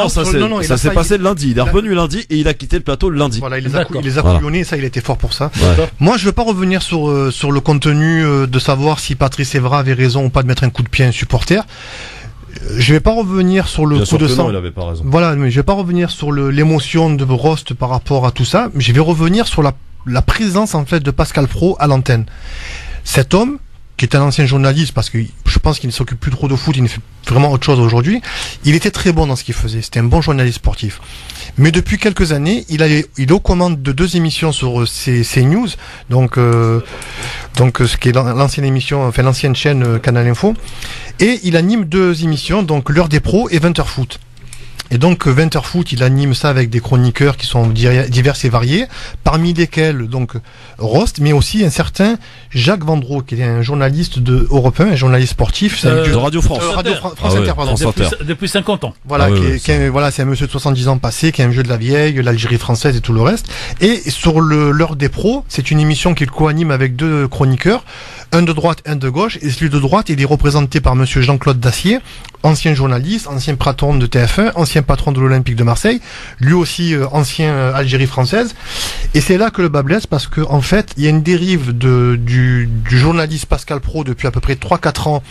ça s'est passé le lundi. Il est revenu lundi et il a quitté le plateau le lundi. Voilà, il les a couillonnés, ça, il était fort pour ça. Ouais. Moi, je veux pas revenir sur le contenu de savoir si Patrice Evra avait raison ou pas de mettre un coup de pied à un supporter. Je vais pas revenir sur le coup de sang. Non, il avait pas raison. Voilà, mais je vais pas revenir sur l'émotion de Rost par rapport à tout ça. Mais je vais revenir sur la présence, en fait, de Pascal Pro à l'antenne. Cet homme, qui est un ancien journaliste, parce que je pense qu'il ne s'occupe plus trop de foot, il ne fait vraiment autre chose aujourd'hui. Il était très bon dans ce qu'il faisait. C'était un bon journaliste sportif. Mais depuis quelques années, il est aux commandes de 2 émissions sur CNews, donc ce qui est l'ancienne émission, enfin l'ancienne chaîne Canal Info, et il anime 2 émissions, donc l'heure des pros et 20h foot. Et donc 20h foot, il anime ça avec des chroniqueurs qui sont divers et variés, parmi lesquels donc Rost, mais aussi un certain Jacques Vendroux, qui est un journaliste européen, un journaliste sportif, de Radio France, France Inter, pardon. Depuis 50 ans. Voilà, voilà, c'est un monsieur de 70 ans passé, qui a un jeu de la vieille, l'Algérie française et tout le reste. Et sur l'heure des pros, c'est une émission qu'il co-anime avec 2 chroniqueurs, un de droite, un de gauche, et celui de droite, il est représenté par monsieur Jean-Claude Dacier, ancien journaliste, ancien patron de TF1, ancien patron de l'Olympique de Marseille, lui aussi ancien Algérie française. Et c'est là que le bas blesse, parce que en fait, il y a une dérive du journaliste Pascal Pro depuis à peu près 3-4 ans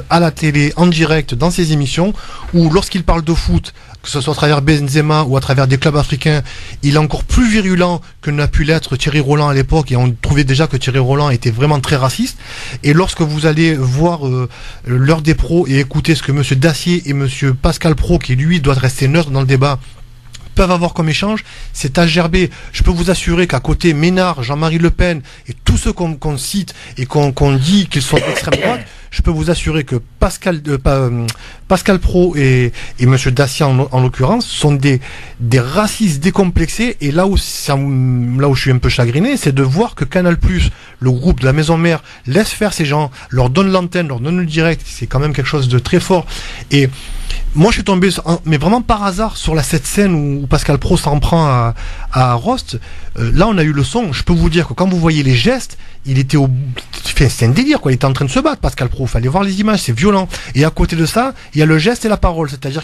à la télé, en direct, dans ses émissions, où lorsqu'il parle de foot, que ce soit à travers Benzema ou à travers des clubs africains, il est encore plus virulent que n'a pu l'être Thierry Roland à l'époque, et on trouvait déjà que Thierry Roland était vraiment très raciste. Et lorsque vous allez voir l'heure des pros et écouter ce que monsieur Dacier et monsieur Pascal Pro, qui lui doit rester neutre dans le débat, peuvent avoir comme échange, c'est à gerber. Je peux vous assurer qu'à côté, Ménard, Jean-Marie Le Pen et tous ceux qu'on cite et qu'on dit qu'ils sont d'extrême droite, je peux vous assurer que Pascal Pro et monsieur Dacier en l'occurrence sont des racistes décomplexés. Et là où je suis un peu chagriné, c'est de voir que Canal+, le groupe de la maison mère, laisse faire ces gens, leur donne l'antenne, leur donne le direct. C'est quand même quelque chose de très fort. Et moi, je suis tombé, mais vraiment par hasard, sur cette scène où Pascal Pro s'en prend à Rost. Là, on a eu le son. Je peux vous dire que quand vous voyez les gestes, il était c'est un délire, quoi. Il était en train de se battre, Pascal Pro. pro. Fallait voir les images, c'est violent. Et à côté de ça, il y a le geste et la parole. C'est-à-dire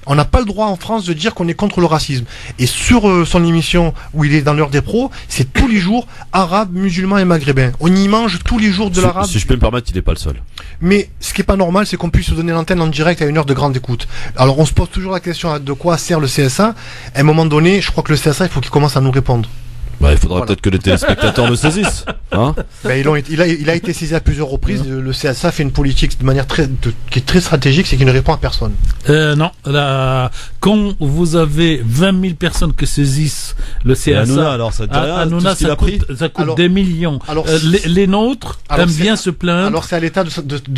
qu'on n'a pas le droit en France de dire qu'on est contre le racisme. Et sur son émission où il est dans l'heure des pros, c'est tous les jours arabes, musulmans et maghrébins. On y mange tous les jours de l'arabe. Si je peux me permettre, il n'est pas le seul. Mais ce qui est pas normal, c'est qu'on puisse se donner l'antenne en direct à une heure de grande écoute. Alors on se pose toujours la question de quoi sert le CSA. À un moment donné, je crois que le CSA, il faut qu'il commence à nous répondre. Il faudrait peut-être que les téléspectateurs le saisissent. Hein, il a été saisi à plusieurs reprises. Le CSA fait une politique de manière qui est très stratégique, c'est qu'il ne répond à personne. Non, quand vous avez 20 000 personnes qui saisissent le CSA, Hanouna, alors ça coûte des millions. Alors, les nôtres aiment bien se plaindre. Alors c'est à l'État de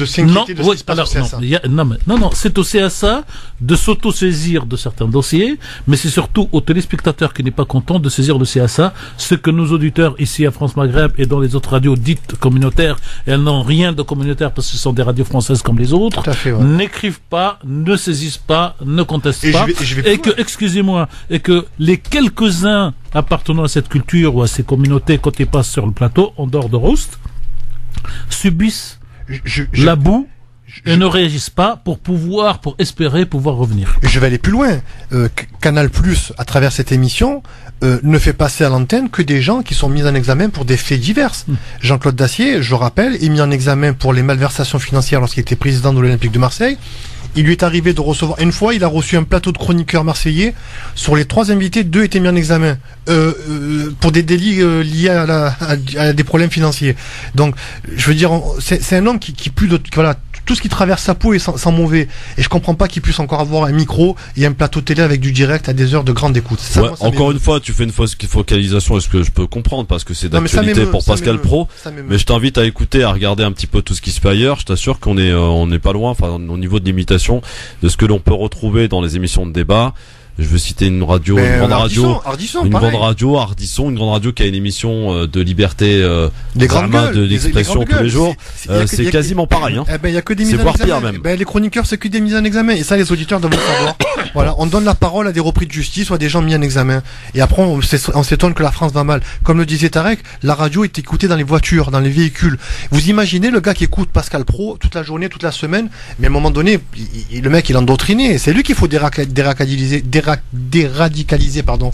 s'inquiéter de ce qui se passe au CSA. Non, c'est au CSA de s'auto-saisir de certains dossiers, mais c'est surtout aux téléspectateurs qui n'est pas content de saisir le CSA. Ce que nos auditeurs ici à France Maghreb et dans les autres radios dites communautaires, et elles n'ont rien de communautaire parce que ce sont des radios françaises comme les autres, n'écrivent pas, ne saisissent pas, ne contestent pas, et que les quelques-uns appartenant à cette culture ou à ces communautés quand ils passent sur le plateau, en dehors de roast, subissent la boue et ne réagissent pas pour espérer pouvoir revenir. Je vais aller plus loin. Canal+, à travers cette émission, ne fait passer à l'antenne que des gens qui sont mis en examen pour des faits divers. Jean-Claude Dacier, je rappelle, est mis en examen pour les malversations financières lorsqu'il était président de l'Olympique de Marseille. Il lui est arrivé de recevoir, une fois, il a reçu un plateau de chroniqueurs marseillais. Sur les 3 invités, 2 étaient mis en examen pour des délits liés à des problèmes financiers. Donc, je veux dire, c'est un homme qui plus de, voilà, tout ce qui traverse sa peau est sans mauvais. Et je comprends pas qu'il puisse encore avoir un micro et un plateau télé avec du direct à des heures de grande écoute. Ça, moi, encore une fois, tu fais une fausse focalisation, est-ce que je peux comprendre, parce que c'est d'actualité pour Pascal Praud. Mais je t'invite à écouter, à regarder un petit peu tout ce qui se fait ailleurs. Je t'assure qu'on est, on n'est pas loin, enfin, au niveau de l'imitation de ce que l'on peut retrouver dans les émissions de débat. Je veux citer une radio, une grande radio, Ardisson, une grande radio qui a une émission de liberté, de l'expression tous les jours. C'est quasiment pareil, hein. Il y a que des mises en examen. Les chroniqueurs, c'est que des mises en examen. Et ça, les auditeurs doivent le savoir. Voilà. On donne la parole à des repris de justice ou à des gens mis en examen. Et après, on s'étonne que la France va mal. Comme le disait Tarek, la radio est écoutée dans les voitures, dans les véhicules. Vous imaginez le gars qui écoute Pascal Praud toute la journée, toute la semaine. Mais à un moment donné, le mec, il est endoctriné. C'est lui qu'il faut déradicaliser, pardon.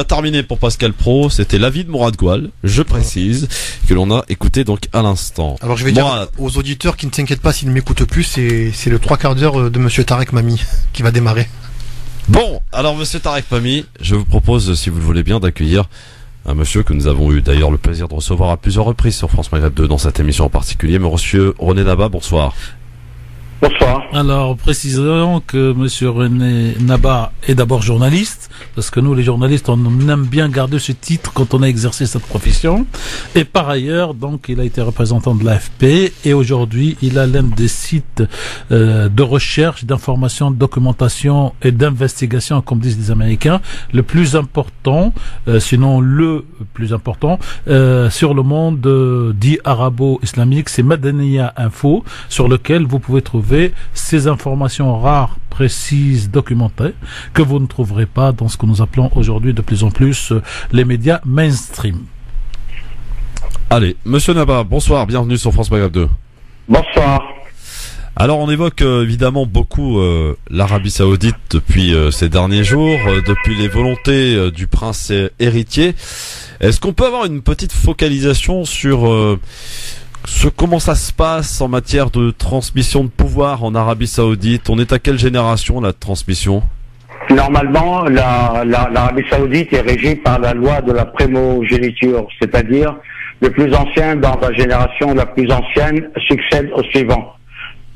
Terminé pour Pascal Praud, c'était l'avis de Mourad Goual, je précise, que l'on a écouté donc à l'instant. Alors je vais dire aux auditeurs qui ne s'inquiètent pas s'ils ne m'écoutent plus, c'est le 3/4 d'heure de monsieur Tarek Mami qui va démarrer. Bon, alors monsieur Tarek Mami, je vous propose, si vous le voulez bien, d'accueillir un monsieur que nous avons eu d'ailleurs le plaisir de recevoir à plusieurs reprises sur France Maghreb 2 dans cette émission en particulier, monsieur René Naba, bonsoir. Bonsoir. Alors, précisons que monsieur René Naba est d'abord journaliste, parce que nous, les journalistes, on aime bien garder ce titre quand on a exercé cette profession. Et par ailleurs, donc, il a été représentant de l'AFP, et aujourd'hui, il a l'un des sites de recherche, d'information, de documentation et d'investigation, comme disent les Américains, le plus important, sinon le plus important, sur le monde dit arabo-islamique, c'est Madaniya Info, sur lequel vous pouvez trouver ces informations rares, précises, documentées, que vous ne trouverez pas dans ce que nous appelons aujourd'hui de plus en plus les médias mainstream. Allez, monsieur Naba, bonsoir, bienvenue sur France Maghreb 2. Bonsoir. Alors on évoque évidemment beaucoup l'Arabie Saoudite depuis ces derniers jours, depuis les volontés du prince héritier. Est-ce qu'on peut avoir une petite focalisation sur comment ça se passe en matière de transmission de pouvoir en Arabie Saoudite? On est à quelle génération, la transmission? Normalement, l'Arabie Saoudite est régie par la loi de la primogéniture, c'est-à-dire le plus ancien dans la génération la plus ancienne succède au suivant.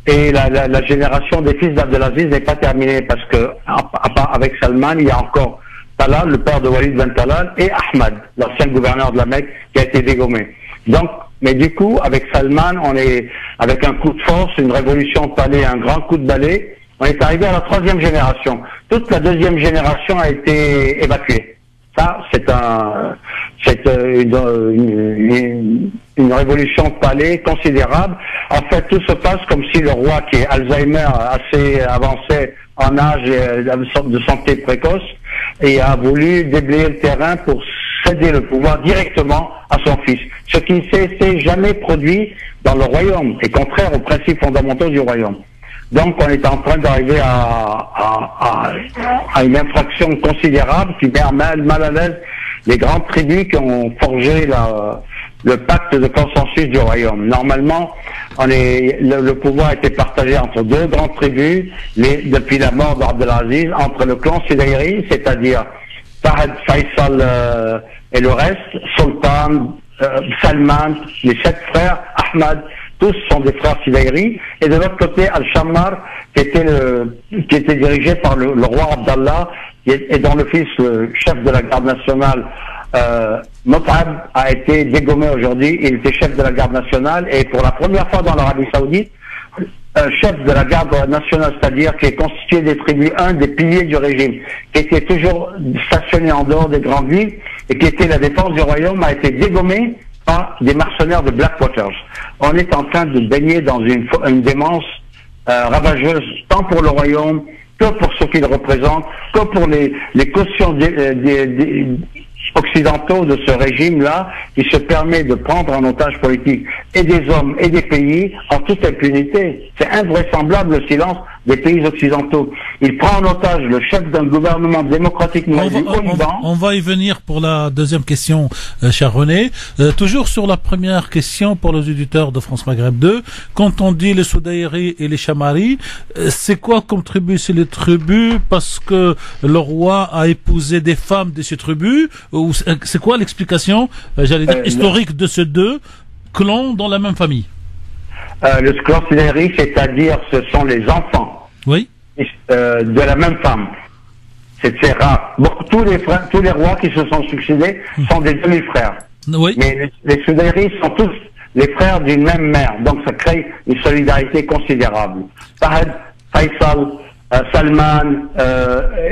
Et la génération des fils d'Abdelaziz n'est pas terminée parce que avec Salman, il y a encore Talal, le père de Walid ben Talal, et Ahmad, l'ancien gouverneur de la Mecque, qui a été dégommé. Donc, mais du coup, avec Salman, on est, avec un coup de force, une révolution de palais, un grand coup de balai, on est arrivé à la 3e génération. Toute la 2e génération a été évacuée. Ça, c'est une révolution de palais considérable. En fait, tout se passe comme si le roi, qui est Alzheimer, assez avancé en âge et de santé précoce, et a voulu déblayer le terrain pour céder le pouvoir directement à son fils. Ce qui ne s'est jamais produit dans le royaume, et contraire aux principes fondamentaux du royaume. Donc on est en train d'arriver à une infraction considérable qui met mal à l'aise les grandes tribus qui ont forgé le pacte de consensus du royaume. Normalement, le pouvoir a été partagé entre deux grandes tribus depuis la mort d'Abdelaziz, entre le clan Sudairi, c'est-à-dire Fahd, Faisal et le reste, Sultan, Salman, les 7 frères, Ahmad, tous sont des frères Sudairi, et de l'autre côté, Al-Shammar, qui était dirigé par le roi Abdallah, et dont le fils, le chef de la garde nationale, Mot'ab, a été dégommé aujourd'hui. Il était chef de la garde nationale, et pour la première fois dans l'Arabie Saoudite, chef de la garde nationale, c'est-à-dire qui est constitué des tribus, un des piliers du régime, qui était toujours stationné en dehors des grandes villes, et qui était la défense du royaume, a été dégommé par des mercenaires de Blackwaters. On est en train de baigner dans une démence ravageuse, tant pour le royaume, que pour ceux qui le représentent, que pour les cautions occidentaux de ce régime-là, qui se permet de prendre en otage politique et des hommes et des pays en toute impunité. C'est invraisemblable le silence des pays occidentaux. Il prend en otage le chef d'un gouvernement démocratiquement élu au Liban. On va y venir pour la deuxième question, cher René. Toujours sur la première question pour les auditeurs de France Maghreb 2, quand on dit les Soudaïri et les Chamari, c'est quoi comme tribu? C'est les tribus parce que le roi a épousé des femmes de ces tribus? Ou c'est quoi l'explication, j'allais dire, historique de ces deux clans dans la même famille? Le clan Soudaïri, c'est-à-dire ce sont les enfants de la même femme. C'est rare. Bon, tous les rois qui se sont succédés sont des demi-frères. Oui. Mais les Soudaïri sont tous les frères d'une même mère. Donc ça crée une solidarité considérable. Fahd, Faisal, Salman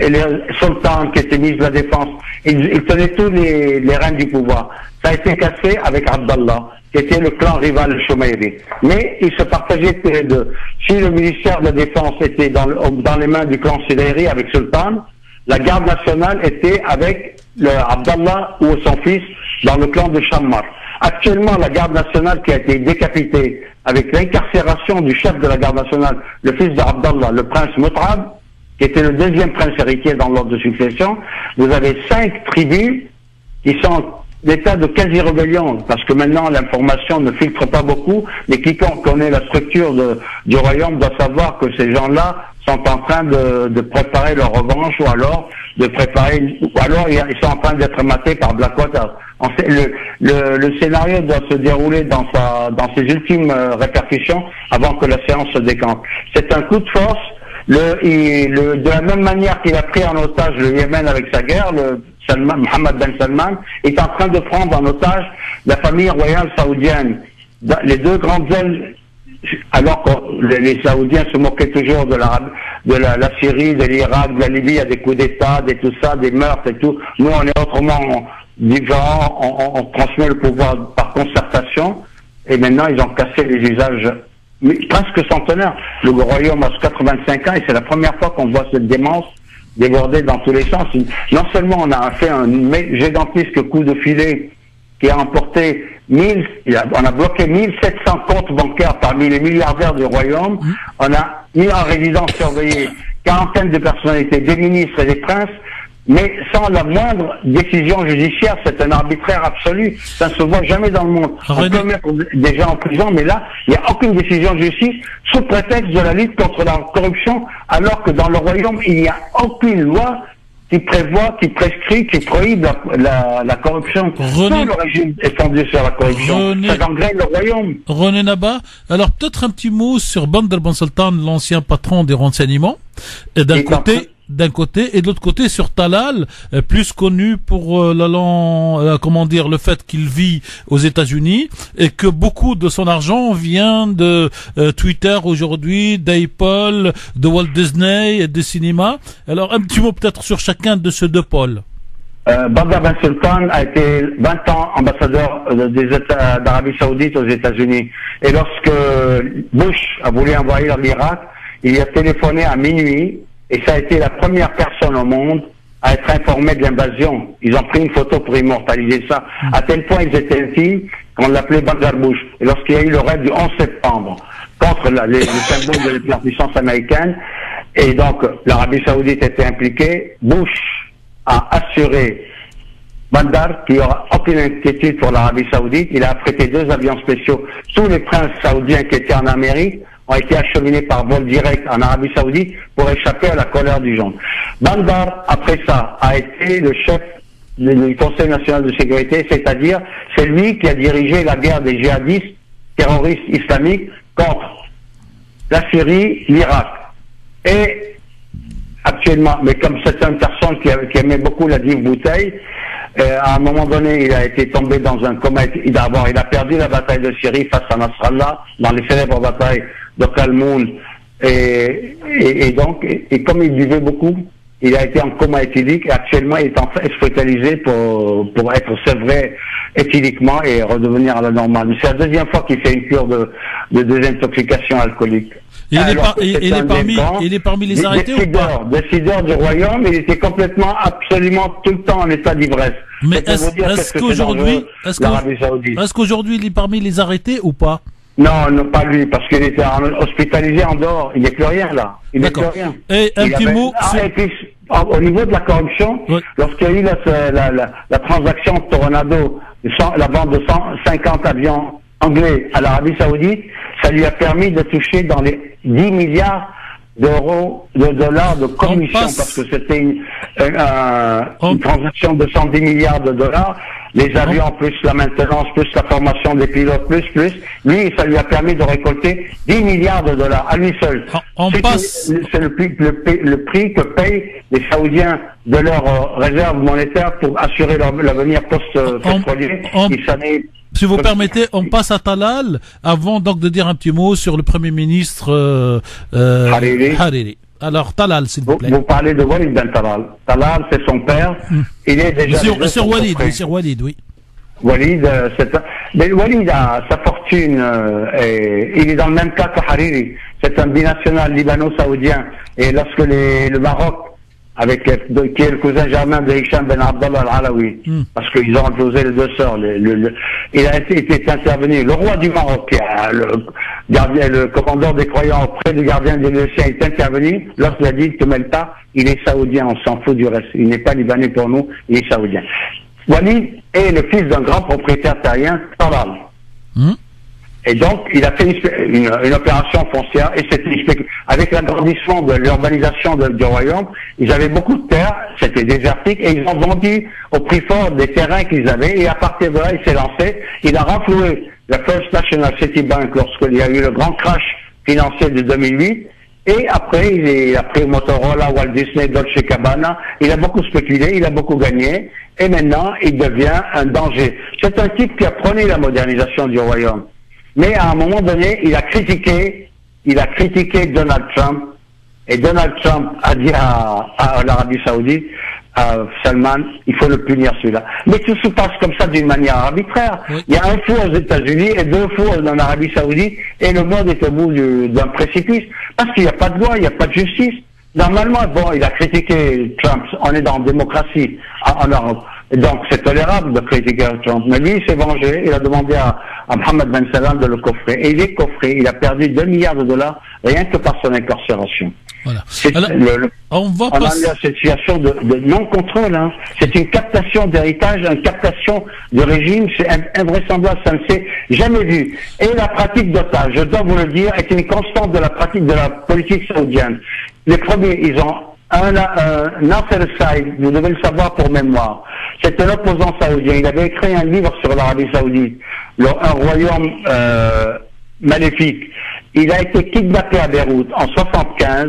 et les sultans qui étaient ministres de la Défense, ils tenaient tous les rênes du pouvoir. Ça a été cassé avec Abdallah, qui était le clan rival Choumairi. Mais ils se partageaient tous les deux. Si le ministère de la Défense était dans les mains du clan Sudaïri avec Sultan, la garde nationale était avec Abdallah ou son fils dans le clan de Shammar. Actuellement, la garde nationale qui a été décapitée avec l'incarcération du chef de la garde nationale, le fils d'Abdallah, le prince Mot'ab, qui était le deuxième prince héritier dans l'ordre de succession, vous avez 5 tribus qui sont l'état de quasi-rébellion, parce que maintenant l'information ne filtre pas beaucoup, mais quiconque connaît la structure du royaume doit savoir que ces gens-là sont en train de préparer leur revanche, ou alors ils sont en train d'être matés par Blackwater. Le scénario doit se dérouler dans ses ultimes répercussions avant que la séance se décante. C'est un coup de force. De la même manière qu'il a pris en otage le Yémen avec sa guerre, Mohammed Ben Salman est en train de prendre en otage la famille royale saoudienne. Les deux grandes ailes, alors que les Saoudiens se moquaient toujours de la Syrie, de l'Irak, de la Libye, il y a des coups d'État, tout ça, des meurtres et tout. Nous, on est autrement différents, on transmet le pouvoir par concertation, et maintenant ils ont cassé les usages presque centenaires. Le royaume a 85 ans et c'est la première fois qu'on voit cette démence déborder dans tous les sens. Non seulement on a fait un gigantesque coup de filet qui a emporté on a bloqué 1700 comptes bancaires parmi les milliardaires du royaume, on a mis en résidence surveillée quarantaine de personnalités, des ministres et des princes, mais sans la moindre décision judiciaire. C'est un arbitraire absolu. Ça ne se voit jamais dans le monde. On peut mettre des gens en prison, mais là, il n'y a aucune décision de justice sous prétexte de la lutte contre la corruption, alors que dans le royaume, il n'y a aucune loi qui prévoit, qui prescrit, qui prohibe la corruption. Tout le régime est fondé sur la corruption. Ça gangrène le royaume. René Naba, alors peut-être un petit mot sur Bandar Ben Sultan, l'ancien patron des renseignements, et d'un côté, et de l'autre côté sur Talal, plus connu pour le fait qu'il vit aux États-Unis et que beaucoup de son argent vient de Twitter aujourd'hui, d'Apple, de Walt Disney et de cinéma. Alors un petit mot peut-être sur chacun de ces deux pôles. Bandar Ben Sultan a été 20 ans ambassadeur d'Arabie Saoudite aux États-Unis. Et lorsque Bush a voulu envahir l'Irak, il a téléphoné à minuit. Et ça a été la première personne au monde à être informés de l'invasion. Ils ont pris une photo pour immortaliser ça. À tel point ils étaient intimes qu'on l'appelait Bandar Bush. Et lorsqu'il y a eu le raid du 11 septembre contre le symbole de la puissance américaine, et donc l'Arabie Saoudite était impliquée, Bush a assuré Bandar qu'il n'y aura aucune inquiétude pour l'Arabie Saoudite. Il a affrété 2 avions spéciaux. Tous les princes saoudiens qui étaient en Amérique ont été acheminés par vol direct en Arabie Saoudite pour échapper à la colère du genre. Bandar, après ça, a été le chef du Conseil national de sécurité, c'est-à-dire c'est lui qui a dirigé la guerre des djihadistes terroristes islamiques contre la Syrie, l'Irak. Et actuellement, mais comme c'est une personne qui aimait beaucoup la dive bouteille, à un moment donné, il a été tombé dans un coma. Il a perdu la bataille de Syrie face à Nasrallah, dans les célèbres batailles de Kalmoun. Et donc, comme il buvait beaucoup, il a été en coma éthylique et actuellement il est hospitalisé pour être sevré éthyliquement et redevenir à la normale. C'est la 2e fois qu'il fait une cure de désintoxication alcoolique. Il est parmi les arrêtés ou pas? Décideur du royaume, il était complètement, absolument tout le temps en état d'ivresse. Mais est-ce qu'aujourd'hui il est parmi les arrêtés ou pas? Non, pas lui, parce qu'il était hospitalisé en dehors. Il n'est plus rien là. Il n'est plus rien. Et un petit mot. Et puis, au niveau de la corruption, lorsqu'il y a eu la transaction Tornado, la vente de 150 avions anglais à l'Arabie Saoudite, ça lui a permis de toucher dans les 10 milliards d'euros, de dollars de commission, parce que c'était une transaction de 110 milliards de dollars, les avions, plus la maintenance, plus la formation des pilotes, plus. Lui, ça lui a permis de récolter 10 milliards de dollars à lui seul. C'est le prix que payent les Saoudiens de leurs réserves monétaires pour assurer l'avenir post-pétrolier. Si vous permettez, on passe à Talal, avant donc de dire un petit mot sur le Premier ministre Hariri. Alors, Talal, s'il vous plaît. Vous parlez de Walid Ben Talal. Talal, c'est son père. Il est déjà... Sur Walid, oui. Walid, mais Walid a sa fortune, il est dans le même cas que Hariri. C'est un binational libano-saoudien. Et lorsque le Maroc, qui est le cousin germain de Hicham Ben Abdallah Al-Alawi, parce qu'ils ont imposé les 2 sœurs, il a été intervenu. Le roi du Maroc, le commandant des croyants auprès du gardien des Luciens, est intervenu lorsqu'il a dit que Melta, il est saoudien, on s'en fout du reste. Il n'est pas libanais pour nous, il est saoudien. Walid est le fils d'un grand propriétaire terrien, Talal. Et donc, il a fait une opération foncière, et c'était avec l'agrandissement de l'urbanisation du royaume, ils avaient beaucoup de terres, c'était désertique, et ils ont vendu au prix fort des terrains qu'ils avaient, et à partir de là, il s'est lancé, il a renfloué la First National City Bank lorsqu'il y a eu le grand crash financier de 2008, et après, il a pris Motorola, Walt Disney, Dolce & Gabbana, il a beaucoup spéculé, il a beaucoup gagné, et maintenant, il devient un danger. C'est un type qui a prôné la modernisation du royaume. Mais à un moment donné, il a critiqué Donald Trump, et Donald Trump a dit à l'Arabie Saoudite, à Salman, il faut le punir celui-là. Mais tout se passe comme ça d'une manière arbitraire. Il y a un fou aux États-Unis et 2 fous en Arabie Saoudite, et le monde est au bout d'un précipice, parce qu'il n'y a pas de loi, il n'y a pas de justice. Normalement, il a critiqué Trump, on est dans la démocratie en Europe. Donc c'est tolérable de critiquer Trump. Mais lui, il s'est vengé, il a demandé à Mohammed Ben Salman de le coffrer. Et il est coffré, il a perdu 2 milliards de dollars rien que par son incarcération. Voilà. On a la situation de non-contrôle. Hein. C'est une captation d'héritage, une captation de régime, c'est invraisemblable, ça ne s'est jamais vu. Et la pratique d'otages, je dois vous le dire, est une constante de la pratique de la politique saoudienne. Les premiers, ils ont Nasser Saïd, vous devez le savoir pour mémoire. C'était l'opposant saoudien. Il avait écrit un livre sur l'Arabie Saoudite, un royaume maléfique. Il a été kidnappé à Beyrouth en 75.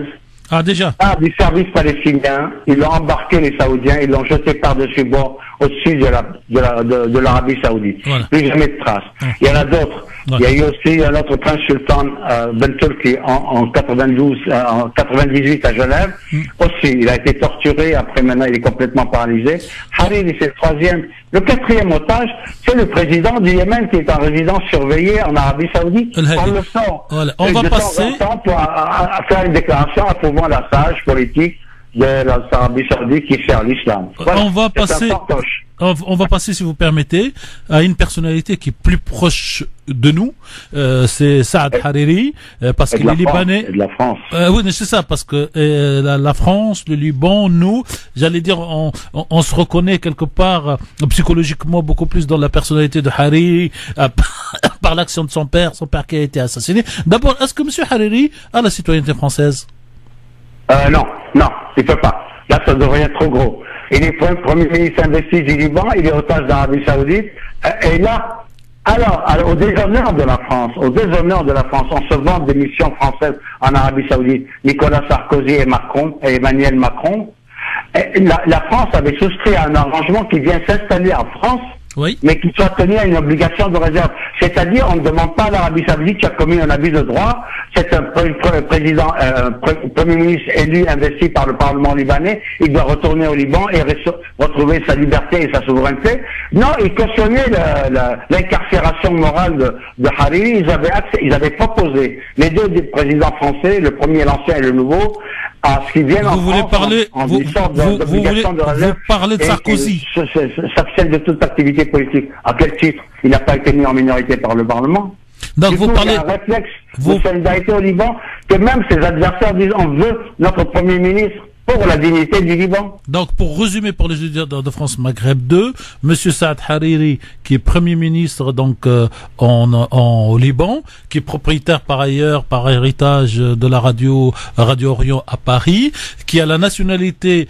Ah, déjà. Par du service palestinien. Ils l'ont embarqué, les Saoudiens, ils l'ont jeté par-dessus bord, au-dessus de l'Arabie Saoudite. Voilà. Plus jamais de traces. Il y en a d'autres. Voilà. Il y a eu aussi un autre prince sultan, Ben Turki, en 98 à Genève. Aussi, il a été torturé. Après, maintenant, il est complètement paralysé. Hariri, c'est le 3e. Le 4e otage, c'est le président du Yémen qui est en résidence surveillée en Arabie Saoudite. On le sort. Voilà. On va passer à faire une déclaration approuvant la sage politique de l'Arabie Saoudite qui sert l'islam. Voilà. On va passer, si vous permettez, à une personnalité qui est plus proche de nous, c'est Saad Hariri, parce que les Libanais... de la France. Oui, c'est ça, parce que la France, le Liban, nous, j'allais dire, on se reconnaît quelque part psychologiquement beaucoup plus dans la personnalité de Hariri, par l'action de son père qui a été assassiné. D'abord, est-ce que M. Hariri a la citoyenneté française? Non, il peut pas. Là, ça devrait être trop gros. Il est premier ministre investi du Liban, il est otage d'Arabie Saoudite, et là, alors, au déshonneur de la France, on se vend des missions françaises en Arabie Saoudite. Nicolas Sarkozy et Emmanuel Macron. Et la France avait souscrit à un arrangement qui vient s'installer en France, oui, mais qui soit tenu à une obligation de réserve. C'est-à-dire, on ne demande pas à l'Arabie Saoudite qui a commis un abus de droit. C'est un premier ministre élu, investi par le Parlement libanais. Il doit retourner au Liban et retrouver sa liberté et sa souveraineté. Non, ils cautionnaient l'incarcération morale de Hariri. Ils avaient proposé, les deux présidents français, le premier, l'ancien et le nouveau, à ce qu'ils viennent en France en sorte d'obligation de réserve. Vous parlez de Sarkozy. S'abstiennent de toute activité politique. À quel titre? Il n'a pas été mis en minorité par le Parlement. Donc du coup, il y a un réflexe de solidarité au Liban que même ses adversaires disent on veut notre Premier ministre pour la dignité du Liban. Donc, pour résumer pour les auditeurs de France Maghreb 2, Monsieur Saad Hariri, qui est Premier ministre donc au Liban, qui est propriétaire par ailleurs, par héritage de la radio Orient à Paris, qui a la nationalité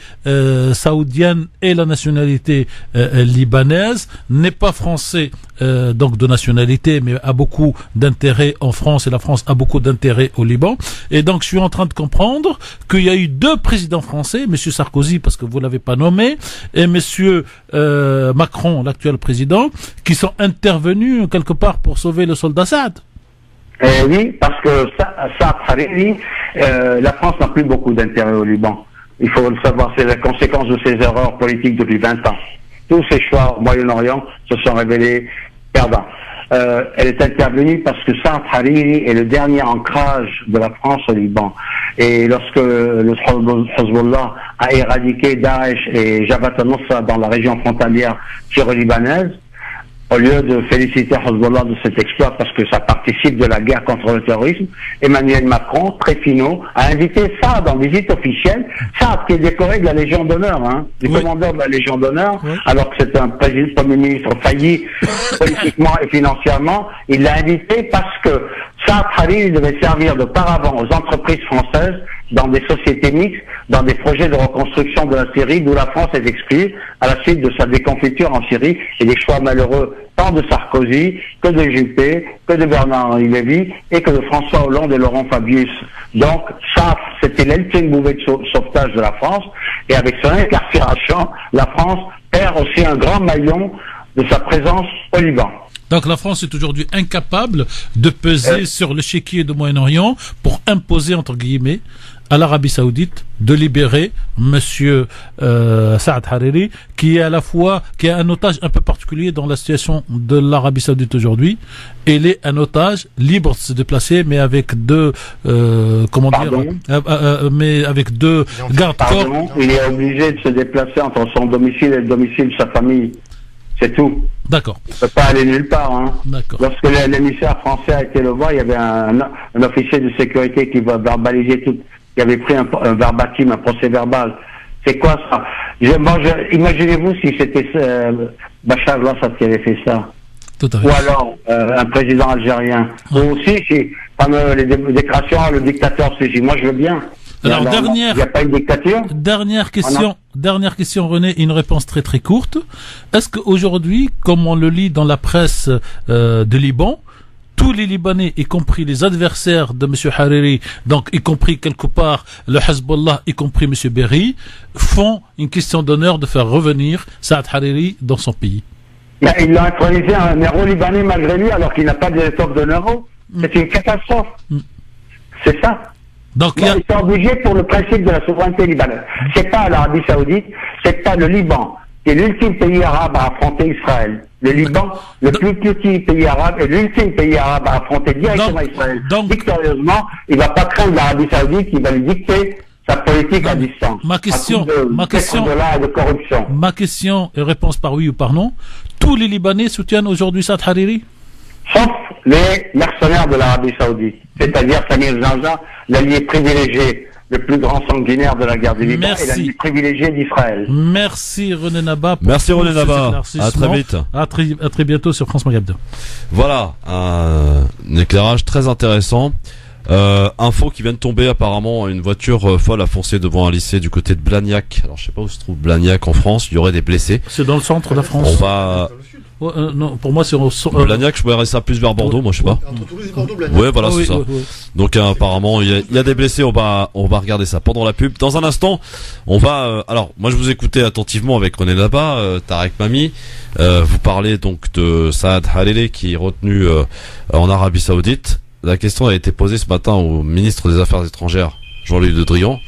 saoudienne et la nationalité libanaise, n'est pas français donc de nationalité, mais a beaucoup d'intérêt en France et la France a beaucoup d'intérêt au Liban. Et donc, je suis en train de comprendre qu'il y a eu deux présidents français, Monsieur Sarkozy, parce que vous l'avez pas nommé, et Monsieur Macron, l'actuel président, qui sont intervenus quelque part pour sauver le soldat Saad. Oui, parce que Saad Hariri, la France n'a plus beaucoup d'intérêt au Liban. Il faut le savoir, c'est la conséquence de ses erreurs politiques depuis 20 ans. Tous ses choix au Moyen-Orient se sont révélés perdants. Elle est intervenue parce que Saad Hariri est le dernier ancrage de la France au Liban. Et lorsque le Hezbollah a éradiqué Daesh et Jabhat al-Nusra dans la région frontalière syro-libanaise, au lieu de féliciter Hezbollah de cet exploit parce que ça participe de la guerre contre le terrorisme, Emmanuel Macron, très finot, a invité Saad en visite officielle. Saad qui est décoré de la Légion d'honneur, du commandeur de la Légion d'honneur, alors que c'est un premier ministre failli politiquement et financièrement. Il l'a invité parce que Saad Hariri devait servir de paravent aux entreprises françaises dans des sociétés mixtes, dans des projets de reconstruction de la Syrie, d'où la France est exclue à la suite de sa déconfiture en Syrie et des choix malheureux tant de Sarkozy que de Juppé, que de Bernard-Henri Lévy et que de François Hollande et Laurent Fabius. Donc ça, c'était l'ultime bouée de sauvetage de la France, et avec son incarcération, la France perd aussi un grand maillon de sa présence au Liban. Donc la France est aujourd'hui incapable de peser sur l'échiquier du Moyen-Orient pour imposer, entre guillemets, à l'Arabie Saoudite de libérer Monsieur Saad Hariri, qui est à la fois un otage un peu particulier dans la situation de l'Arabie Saoudite aujourd'hui. Il est un otage libre de se déplacer, mais avec deux mais avec deux gardes-corps. Il est obligé de se déplacer entre son domicile et le domicile de sa famille. C'est tout. D'accord. Il ne peut pas aller nulle part. D'accord. Lorsque l'émissaire français a été le voir, il y avait un officier de sécurité qui va verbaliser tout, qui avait pris un verbatim, un procès verbal. C'est quoi ça? Imaginez-vous si c'était Bachar el-Assad qui avait fait ça. Tout à fait. Ou alors un président algérien. Ou aussi, comme les déclarations, le dictateur Sisi. Moi, je veux bien. Alors, il n'y a pas une dictature. Dernière question, René, une réponse très très courte. Est-ce qu'aujourd'hui, comme on le lit dans la presse de Liban, tous les Libanais, y compris les adversaires de M. Hariri, donc y compris quelque part le Hezbollah, y compris M. Berri, font une question d'honneur de faire revenir Saad Hariri dans son pays? Il l'a intronisé un héros libanais malgré lui, alors qu'il n'a pas d'étoffe de héros. C'est une catastrophe. C'est ça. Donc, ils sont obligés pour le principe de la souveraineté libanaise. C'est pas l'Arabie Saoudite, c'est pas le Liban, qui est l'ultime pays arabe à affronter Israël. Le Liban, le plus petit pays arabe, est l'ultime pays arabe à affronter directement Israël. Victorieusement, il va pas craindre l'Arabie Saoudite qui va lui dicter sa politique à distance. Ma question, de corruption. Ma question et réponse par oui ou par non. Tous les Libanais soutiennent aujourd'hui Saad Hariri? Sauf les mercenaires de l'Arabie Saoudite, c'est-à-dire Samir Janja, l'allié privilégié, le plus grand sanguinaire de la guerre du Liban et l'allié privilégié d'Israël. Merci René Naba. Merci René Naba. À très vite. À très bientôt sur France Maghreb 2. Voilà, un éclairage très intéressant. Info qui vient de tomber, apparemment une voiture folle a foncé devant un lycée du côté de Blagnac. Alors je sais pas où se trouve Blagnac en France, il y aurait des blessés. C'est dans le centre de la France. On va... non, pour moi c'est Blagnac, je verrais ça plus vers Bordeaux, moi je sais pas. Entre Toulouse et Bordeaux, Blagnac. Ouais, voilà, c'est ça. Donc apparemment il y a des blessés, on va regarder ça pendant la pub. Dans un instant, on va alors moi je vous écoutais attentivement avec René Naba, Tarek Mami, vous parlez donc de Saad Hariri qui est retenu en Arabie Saoudite. La question a été posée ce matin au ministre des Affaires étrangères, Jean-Louis Le Drian,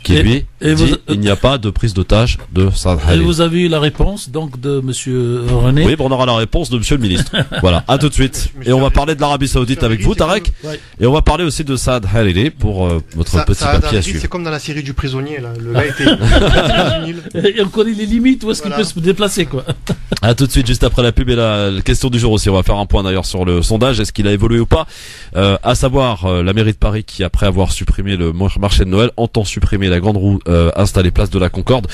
qui lui dit il n'y a pas de prise d'otage de Saad Hariri. Et vous avez eu la réponse donc de monsieur René? Oui, on aura la réponse de monsieur le ministre. Voilà, à tout de suite. Et on va parler de l'Arabie Saoudite avec vous, Tarek. Et on va parler aussi de Saad Hariri pour votre petit papier à suivre. C'est comme dans la série du prisonnier, là. Le gars était... Et on connaît les limites, où est-ce qu'il peut se déplacer, quoi. À tout de suite, juste après la pub et la question du jour aussi. On va faire un point d'ailleurs sur le sondage. Est-ce qu'il a évolué ou pas? À savoir, la mairie de Paris qui, après avoir supprimé le marché de Noël, entend supprimer la grande roue installée place de la Concorde.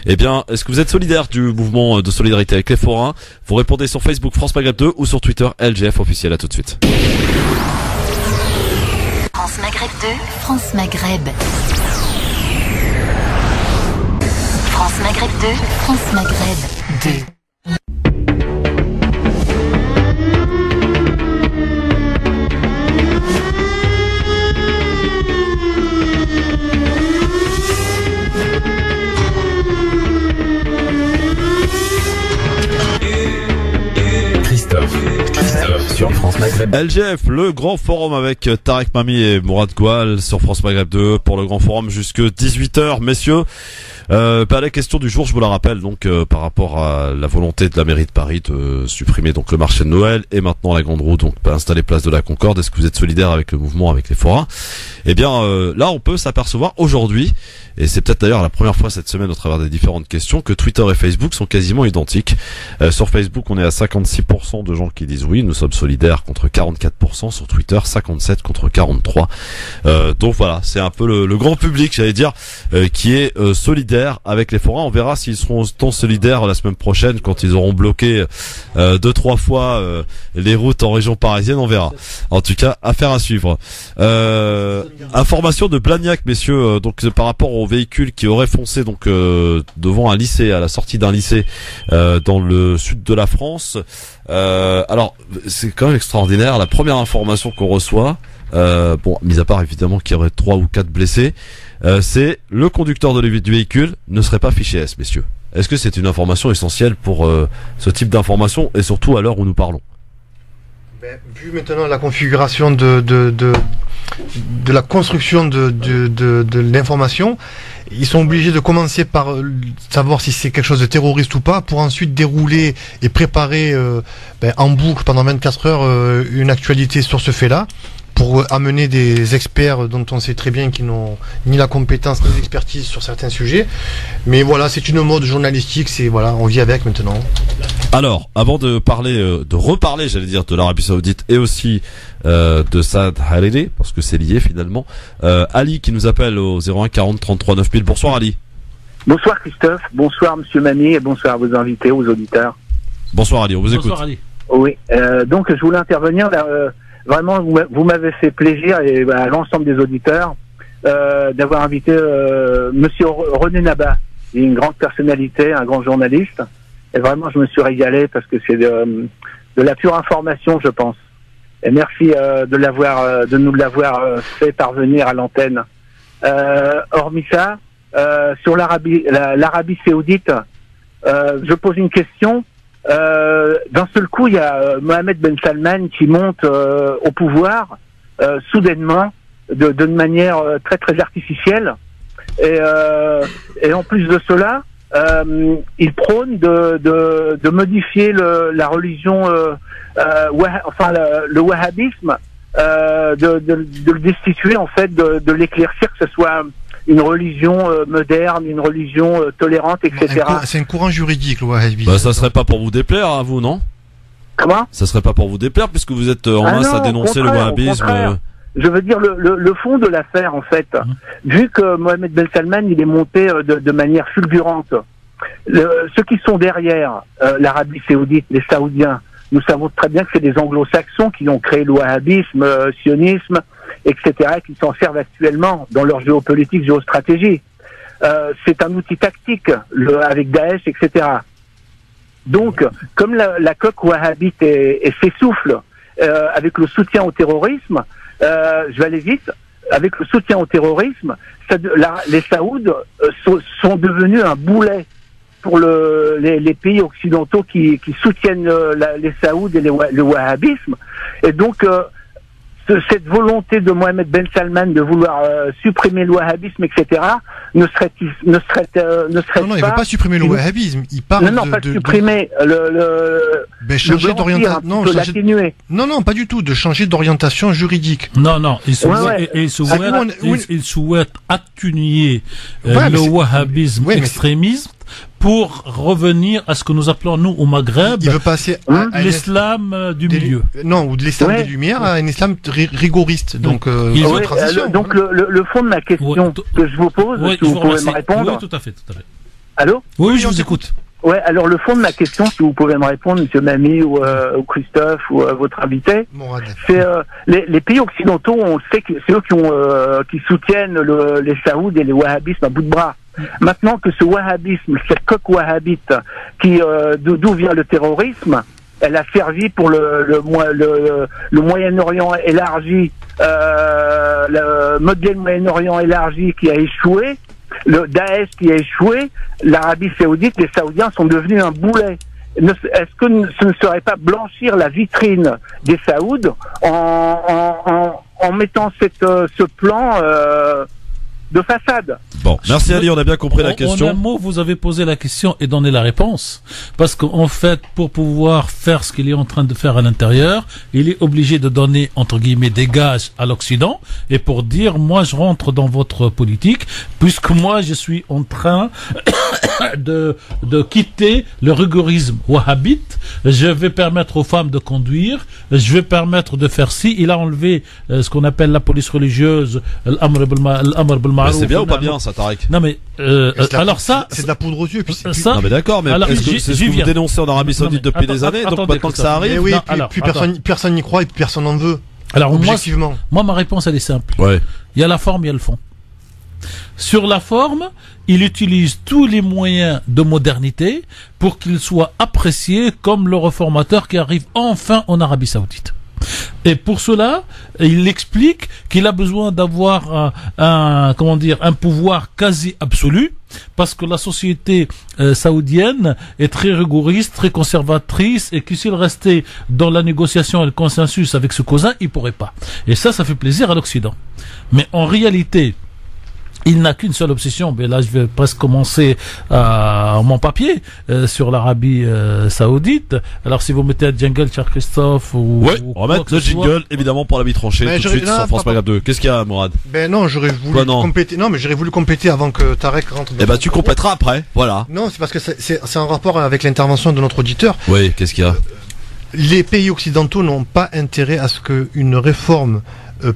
Eh bien, est-ce que vous êtes solidaire du mouvement de solidarité avec les forains? Vous répondez sur Facebook France Maghreb 2 ou sur Twitter LGF officiel. À tout de suite. France Maghreb 2, France Maghreb. France Maghreb 2, France Maghreb 2. Christophe sur France Maghreb. LGF, le grand forum avec Tarek Mami et Mourad Goual sur France Maghreb 2 pour le grand forum jusque 18h, messieurs. La question du jour, je vous la rappelle, donc par rapport à la volonté de la mairie de Paris de supprimer donc le marché de Noël et maintenant la grande roue donc installée place de la Concorde. Est-ce que vous êtes solidaire avec le mouvement, avec les forains? Eh bien, là, on peut s'apercevoir aujourd'hui, et c'est peut-être d'ailleurs la première fois cette semaine au travers des différentes questions, que Twitter et Facebook sont quasiment identiques. Sur Facebook, on est à 56% de gens qui disent oui, nous sommes solidaires contre 44%. Sur Twitter, 57 contre 43. Donc voilà, c'est un peu le grand public, j'allais dire, qui est solidaire avec les forains. On verra s'ils seront autant solidaires la semaine prochaine quand ils auront bloqué 2-3 fois les routes en région parisienne. On verra. En tout cas, affaire à suivre. Information de Blagnac, messieurs, donc par rapport aux véhicules qui auraient foncé donc devant un lycée, à la sortie d'un lycée dans le sud de la France. Alors c'est quand même extraordinaire. La première information qu'on reçoit, bon, mis à part évidemment qu'il y aurait 3 ou 4 blessés, c'est le conducteur du véhicule ne serait pas fiché S, messieurs. Est-ce que c'est une information essentielle pour ce type d'information et surtout à l'heure où nous parlons? Vu maintenant la configuration de la construction de l'information, ils sont obligés de commencer par savoir si c'est quelque chose de terroriste ou pas, pour ensuite dérouler et préparer en boucle pendant 24 heures une actualité sur ce fait-là, pour amener des experts dont on sait très bien qu'ils n'ont ni la compétence ni l'expertise sur certains sujets. Mais voilà, c'est une mode journalistique, c'est voilà, on vit avec maintenant. Alors, avant de parler, de reparler, j'allais dire, de l'Arabie Saoudite et aussi de Saad Hariri, parce que c'est lié finalement, Ali qui nous appelle au 01 40 33 9000. Bonsoir Ali. Bonsoir Christophe, bonsoir Monsieur Mani et bonsoir à vos invités, aux auditeurs. Bonsoir Ali, on vous écoute. Bonsoir Ali. Oui, donc je voulais intervenir là, vraiment, vous m'avez fait plaisir et à l'ensemble des auditeurs d'avoir invité Monsieur René Naba, une grande personnalité, un grand journaliste. Et vraiment, je me suis régalé parce que c'est de la pure information, je pense. Et merci de nous l'avoir fait parvenir à l'antenne. Hormis ça, sur l'Arabie Saoudite, je pose une question. D'un seul coup, il y a Mohamed Ben Salman qui monte au pouvoir soudainement, d'une manière très très artificielle, et en plus de cela, il prône de modifier la religion, le wahhabisme, de le destituer en fait, de l'éclaircir, que ce soit une religion moderne, une religion tolérante, etc. C'est un courant juridique, le wahhabisme. Bah, ça serait pas pour vous déplaire, hein, vous, non? Comment? Ça serait pas pour vous déplaire, puisque vous êtes en masse à dénoncer le wahhabisme. Je veux dire, le fond de l'affaire, en fait, vu que Mohamed Ben Salman, il est monté de manière fulgurante, ceux qui sont derrière l'Arabie Saoudite, les Saoudiens, nous savons très bien que c'est des anglo-saxons qui ont créé le wahhabisme, sionisme, etc., qui s'en servent actuellement dans leur géopolitique, géostratégie. C'est un outil tactique, avec Daesh, etc. Donc, comme la coque wahhabite s'essouffle avec le soutien au terrorisme, je vais aller vite, avec le soutien au terrorisme, les Saouds sont devenus un boulet pour les pays occidentaux qui soutiennent les Saouds et le wahhabisme. Et donc, cette volonté de Mohamed Ben Salman de vouloir supprimer le wahhabisme, etc., ne serait non, il ne veut pas supprimer le wahhabisme. Il parle pas supprimer changer d'orientation. Non, pas du tout. De changer d'orientation juridique. Non, il souhaite atténuer le wahhabisme extrémisme pour revenir à ce que nous appelons, nous, au Maghreb, il veut passer l'islam du milieu. Non, ou de l'islam des Lumières à un islam rigoriste. Donc, donc le fond de ma question que je vous pose, si vous pouvez me répondre. Oui, tout à fait. Allô? Oui, je vous écoute. Ouais, alors le fond de ma question, si vous pouvez me répondre, Monsieur Mami ou Christophe ou votre invité, c'est les pays occidentaux, on sait que c'est eux qui soutiennent les Saouds et les wahhabistes à bout de bras. Maintenant que ce wahhabisme, cette coque wahhabite, d'où vient le terrorisme, elle a servi pour le Moyen-Orient élargi, le modèle Moyen-Orient élargi qui a échoué, le Daesh qui a échoué, l'Arabie Saoudite, les Saoudiens sont devenus un boulet. Est-ce que ce ne serait pas blanchir la vitrine des Saouds en mettant ce plan de façade? Bon, merci Ali, on a bien compris la question. En un mot, vous avez posé la question et donné la réponse. Parce qu'en fait, pour pouvoir faire ce qu'il est en train de faire à l'intérieur, il est obligé de donner, entre guillemets, des gages à l'Occident. Et pour dire, moi, je rentre dans votre politique, puisque moi, je suis en train de quitter le rigorisme wahhabite. Je vais permettre aux femmes de conduire. Je vais permettre de faire ci. Il a enlevé ce qu'on appelle la police religieuse, l'amr bil ma'ruf. C'est bien ou pas bien ça, Tarek? Non mais alors ça, c'est de la poudre aux yeux. Puis non mais d'accord, mais est-ce que c'est ce que vous dénoncez en Arabie Saoudite depuis des années, donc maintenant que ça arrive? Oui, puis personne n'y croit et puis personne n'en veut. Alors moi ma réponse elle est simple. Ouais. Il y a la forme, il y a le fond. Sur la forme, il utilise tous les moyens de modernité pour qu'il soit apprécié comme le réformateur qui arrive enfin en Arabie Saoudite. Et pour cela, il explique qu'il a besoin d'avoir un pouvoir quasi absolu, parce que la société saoudienne est très rigoriste, très conservatrice, et que s'il restait dans la négociation et le consensus avec ce cousin, il pourrait pas. Et ça fait plaisir à l'Occident. Mais en réalité, il n'a qu'une seule obsession. Mais là, je vais presque commencer mon papier sur l'Arabie Saoudite. Alors, si vous mettez un jingle, cher Christophe, on va mettre le jingle, évidemment, pour la vie tranchée, tout de suite sur France Maghreb 2. Qu'est-ce qu'il y a, Mourad? Non, j'aurais voulu compléter. Non, mais j'aurais voulu compléter avant que Tarek rentre. Tu compléteras après. Voilà. Non, c'est parce que c'est en rapport avec l'intervention de notre auditeur. Oui, qu'est-ce qu'il y a? Les pays occidentaux n'ont pas intérêt à ce qu'une réforme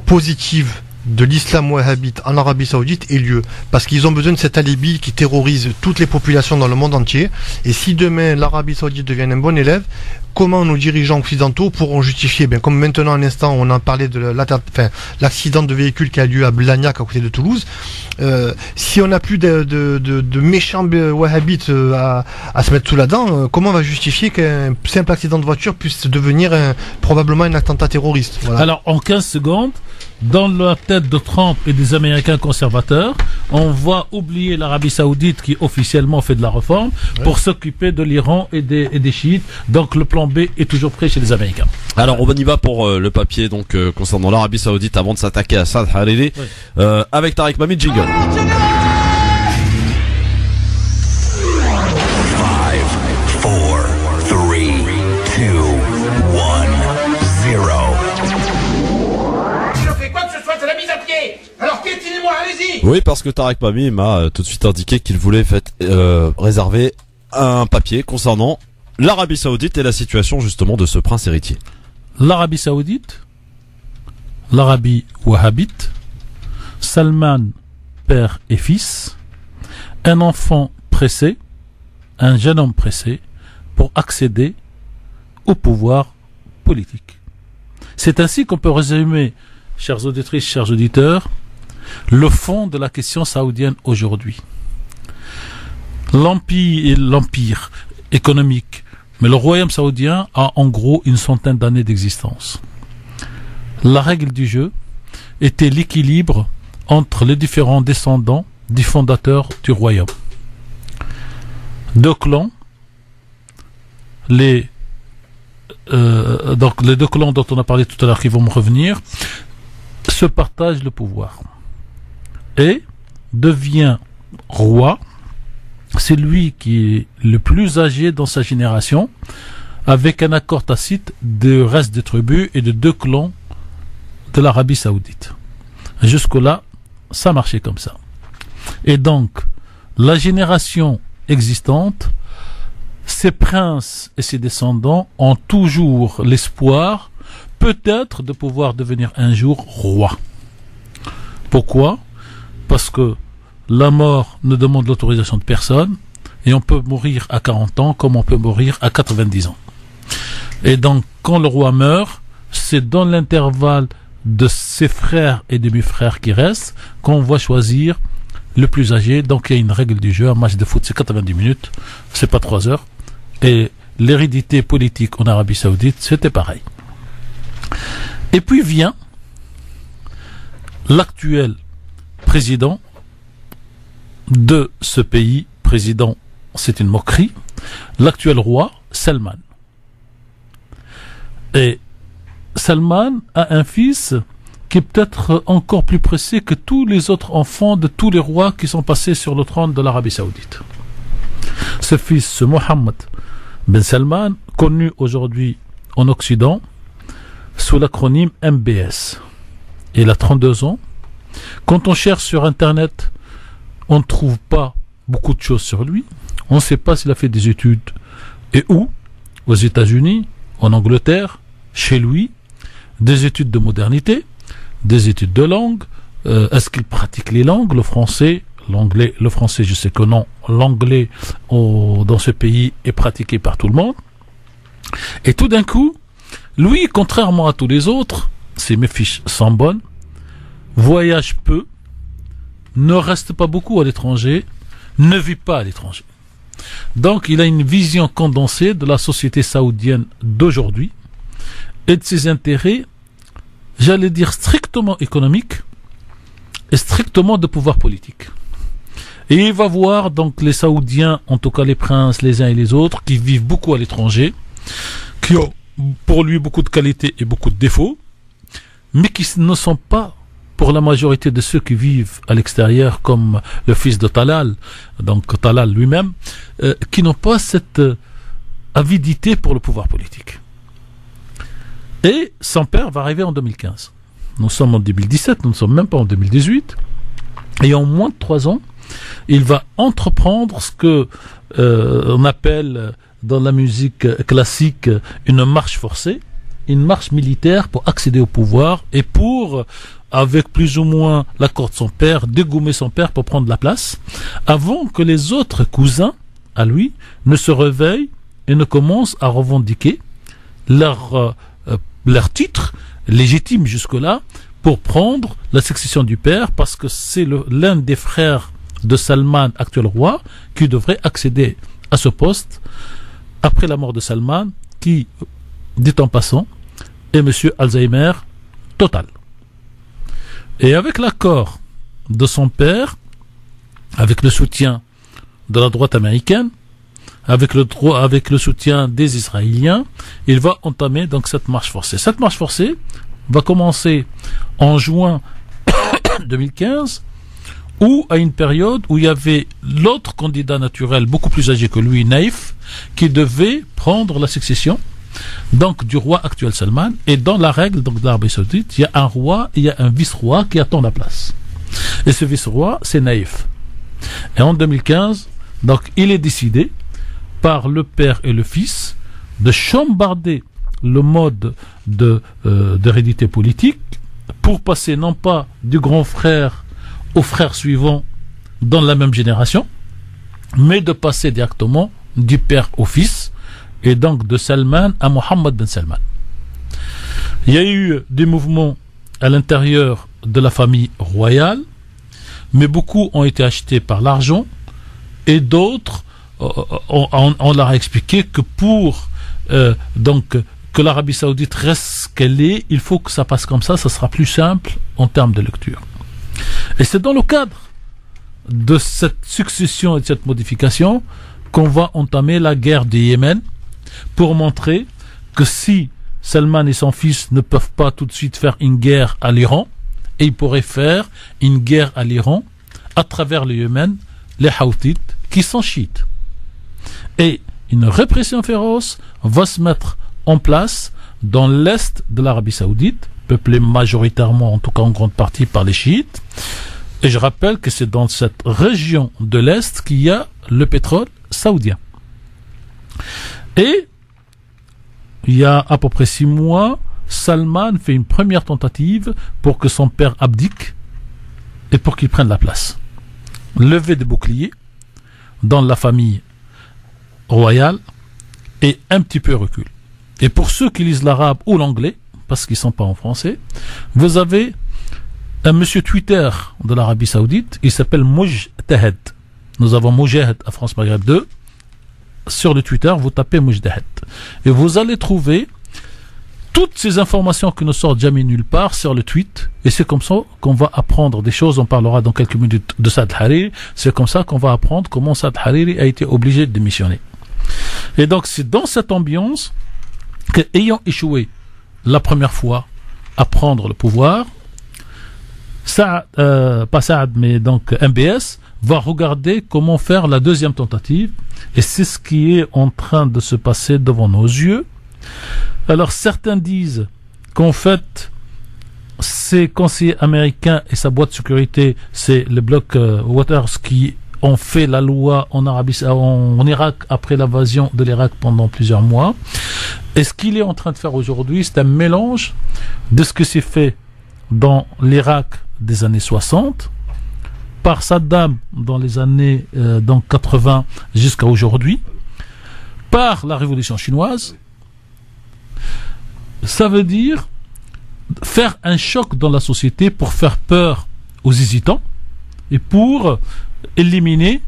positive de l'islam wahhabite en Arabie Saoudite ait lieu, parce qu'ils ont besoin de cet alibi qui terrorise toutes les populations dans le monde entier. Et si demain l'Arabie Saoudite devient un bon élève, comment nos dirigeants occidentaux pourront justifier, comme maintenant un instant on en parlait de l'accident de véhicule qui a lieu à Blagnac à côté de Toulouse, si on n'a plus de méchants wahhabites à se mettre sous la dent, comment on va justifier qu'un simple accident de voiture puisse devenir probablement un attentat terroriste? Voilà. Alors en 15 secondes, dans la tête de Trump et des Américains conservateurs, on va oublier l'Arabie Saoudite qui officiellement fait de la réforme pour s'occuper de l'Iran et des chiites. Donc le plan B est toujours prêt chez les Américains. Alors on y va pour le papier donc concernant l'Arabie Saoudite avant de s'attaquer à Saad Hariri avec Tarek Mami, jingle. 5, 4, 3, 2, 1, 0. Je fais quoi que ce soit, c'est la mise à pied. Alors piétinez-moi, allez-y. Oui, parce que Tarek Mami m'a tout de suite indiqué qu'il voulait réserver un papier concernant l'Arabie Saoudite et la situation justement de ce prince héritier. L'Arabie Saoudite, l'Arabie wahhabite, Salman, père et fils, un enfant pressé, un jeune homme pressé pour accéder au pouvoir politique. C'est ainsi qu'on peut résumer, chères auditrices, chers auditeurs, le fond de la question saoudienne aujourd'hui. L'empire économique, mais le royaume saoudien a en gros une centaine d'années d'existence. La règle du jeu était l'équilibre entre les différents descendants du fondateur du royaume. Deux clans, donc les deux clans dont on a parlé tout à l'heure qui vont me revenir, se partagent le pouvoir et devient roi celui qui est le plus âgé dans sa génération, avec un accord tacite de reste des tribus et de deux clans de l'Arabie Saoudite. Jusque-là, ça marchait comme ça. Et donc, la génération existante, ces princes et ses descendants ont toujours l'espoir, peut-être, de pouvoir devenir un jour roi. Pourquoi? Parce que la mort ne demande l'autorisation de personne et on peut mourir à 40 ans comme on peut mourir à 90 ans. Et donc, quand le roi meurt, c'est dans l'intervalle de ses frères et demi-frères qui restent qu'on va choisir le plus âgé. Donc, il y a une règle du jeu. Un match de foot, c'est 90 minutes, c'est pas 3 heures. Et l'hérédité politique en Arabie Saoudite, c'était pareil. Et puis vient l'actuel président de ce pays, président, c'est une moquerie, l'actuel roi, Salman. Et Salman a un fils qui est peut-être encore plus pressé que tous les autres enfants de tous les rois qui sont passés sur le trône de l'Arabie Saoudite. Ce fils, Mohammed Ben Salman, connu aujourd'hui en Occident sous l'acronyme MBS. Il a 32 ans. Quand on cherche sur Internet, on ne trouve pas beaucoup de choses sur lui. On ne sait pas s'il a fait des études et où. Aux États-Unis, en Angleterre, chez lui, des études de modernité, des études de langue. Est-ce qu'il pratique les langues? Le français, l'anglais, le français, je sais que non. L'anglais dans ce pays est pratiqué par tout le monde. Et tout d'un coup, lui, contrairement à tous les autres, ses fiches sont bonnes, voyage peu, ne reste pas beaucoup à l'étranger, ne vit pas à l'étranger. Donc, il a une vision condensée de la société saoudienne d'aujourd'hui et de ses intérêts, j'allais dire strictement économiques et strictement de pouvoir politique. Et il va voir donc les Saoudiens, en tout cas les princes, les uns et les autres, qui vivent beaucoup à l'étranger, qui ont pour lui beaucoup de qualités et beaucoup de défauts, mais qui ne sont pas pour la majorité de ceux qui vivent à l'extérieur, comme le fils de Talal, donc Talal lui-même, qui n'ont pas cette avidité pour le pouvoir politique. Et son père va arriver en 2015. Nous sommes en 2017, nous ne sommes même pas en 2018. Et en moins de 3 ans, il va entreprendre ce que on appelle dans la musique classique une marche forcée, une marche militaire pour accéder au pouvoir et pour, avec plus ou moins l'accord de son père, dégommer son père pour prendre la place, avant que les autres cousins à lui ne se réveillent et ne commencent à revendiquer leur titre légitime jusque-là pour prendre la succession du père, parce que c'est l'un des frères de Salman, actuel roi, qui devrait accéder à ce poste après la mort de Salman, qui, dit en passant, est monsieur Alzheimer total. Et avec l'accord de son père, avec le soutien de la droite américaine, avec le soutien des Israéliens, il va entamer donc cette marche forcée. Cette marche forcée va commencer en juin 2015, ou à une période où il y avait l'autre candidat naturel beaucoup plus âgé que lui, Naïf, qui devait prendre la succession donc du roi actuel Salman. Et dans la règle donc de l'Arabie Saoudite, il y a un roi et il y a un vice-roi qui attend la place. Et ce vice-roi, c'est Naïf. Et en 2015, donc, il est décidé par le père et le fils de chambarder le mode d'hérédité politique pour passer non pas du grand frère au frère suivant dans la même génération, mais de passer directement du père au fils, et donc de Salman à Mohammed Ben Salman. Il y a eu des mouvements à l'intérieur de la famille royale, mais beaucoup ont été achetés par l'argent, et d'autres, on leur a expliqué que pour donc que l'Arabie Saoudite reste ce qu'elle est, il faut que ça passe comme ça sera plus simple en termes de lecture. Et c'est dans le cadre de cette succession et de cette modification qu'on va entamer la guerre du Yémen, pour montrer que si Salman et son fils ne peuvent pas tout de suite faire une guerre à l'Iran, et ils pourraient faire une guerre à l'Iran à travers le Yémen, les Houthis qui sont chiites. Et une répression féroce va se mettre en place dans l'est de l'Arabie Saoudite, peuplé majoritairement, en tout cas en grande partie, par les chiites. Et je rappelle que c'est dans cette région de l'est qu'il y a le pétrole saoudien. Et il y a à peu près 6 mois, Salman fait une première tentative pour que son père abdique et pour qu'il prenne la place. Lever des boucliers dans la famille royale et un petit peu recul. Et pour ceux qui lisent l'arabe ou l'anglais, parce qu'ils ne sont pas en français, vous avez un monsieur Twitter de l'Arabie Saoudite, il s'appelle Mujtahid. Nous avons Mujahid à France Maghreb 2. Sur le Twitter, vous tapez Mujtahid. Et vous allez trouver toutes ces informations qui ne sortent jamais nulle part sur le tweet. Et c'est comme ça qu'on va apprendre des choses. On parlera dans quelques minutes de Saad Hariri. C'est comme ça qu'on va apprendre comment Saad Hariri a été obligé de démissionner. Et donc c'est dans cette ambiance qu'ayant échoué la première fois à prendre le pouvoir, pas Saad, mais donc MBS, va regarder comment faire la deuxième tentative, et c'est ce qui est en train de se passer devant nos yeux. Alors certains disent qu'en fait ces conseillers américains et sa boîte de sécurité, c'est le bloc Waters qui ont fait la loi en Irak après l'invasion de l'Irak pendant plusieurs mois. Et ce qu'il est en train de faire aujourd'hui, c'est un mélange de ce que s'est fait dans l'Irak des années 60 par Saddam dans les années 80 jusqu'à aujourd'hui, par la révolution chinoise. Ça veut dire faire un choc dans la société pour faire peur aux hésitants et pour éliminer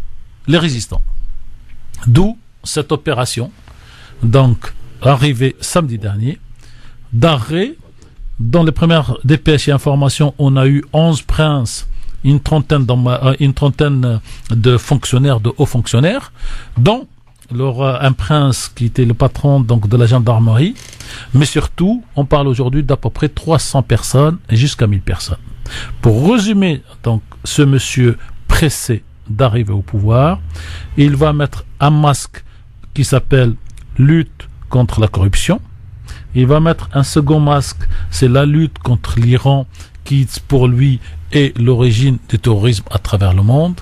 les résistants. D'où cette opération, donc arrivée samedi dernier, d'arrêt. Dans les premières dépêches et informations, on a eu 11 princes, une trentaine de fonctionnaires, de hauts fonctionnaires, dont un prince qui était le patron donc de la gendarmerie, mais surtout, on parle aujourd'hui d'à peu près 300 personnes et jusqu'à 1000 personnes. Pour résumer, donc, ce monsieur pressé d'arriver au pouvoir, il va mettre un masque qui s'appelle lutte contre la corruption. Il va mettre un second masque, c'est la lutte contre l'Iran, qui pour lui est l'origine du terrorisme à travers le monde.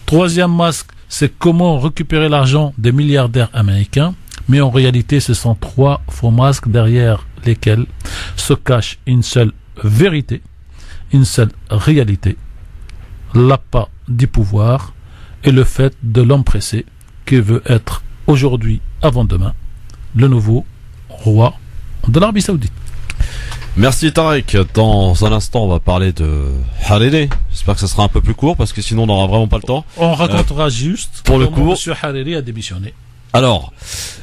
Troisième masque, c'est comment récupérer l'argent des milliardaires américains. Mais en réalité, ce sont 3 faux masques derrière lesquels se cache une seule vérité, une seule réalité, l'appât du pouvoir et le fait de l'homme pressé qui veut être aujourd'hui, avant-demain, le nouveau roi de l'Arabie Saoudite. Merci Tarek. Dans un instant, on va parler de Hariri. J'espère que ça sera un peu plus court parce que sinon on n'aura vraiment pas le temps. On racontera juste pour le coup. M. Hariri a démissionné. Alors,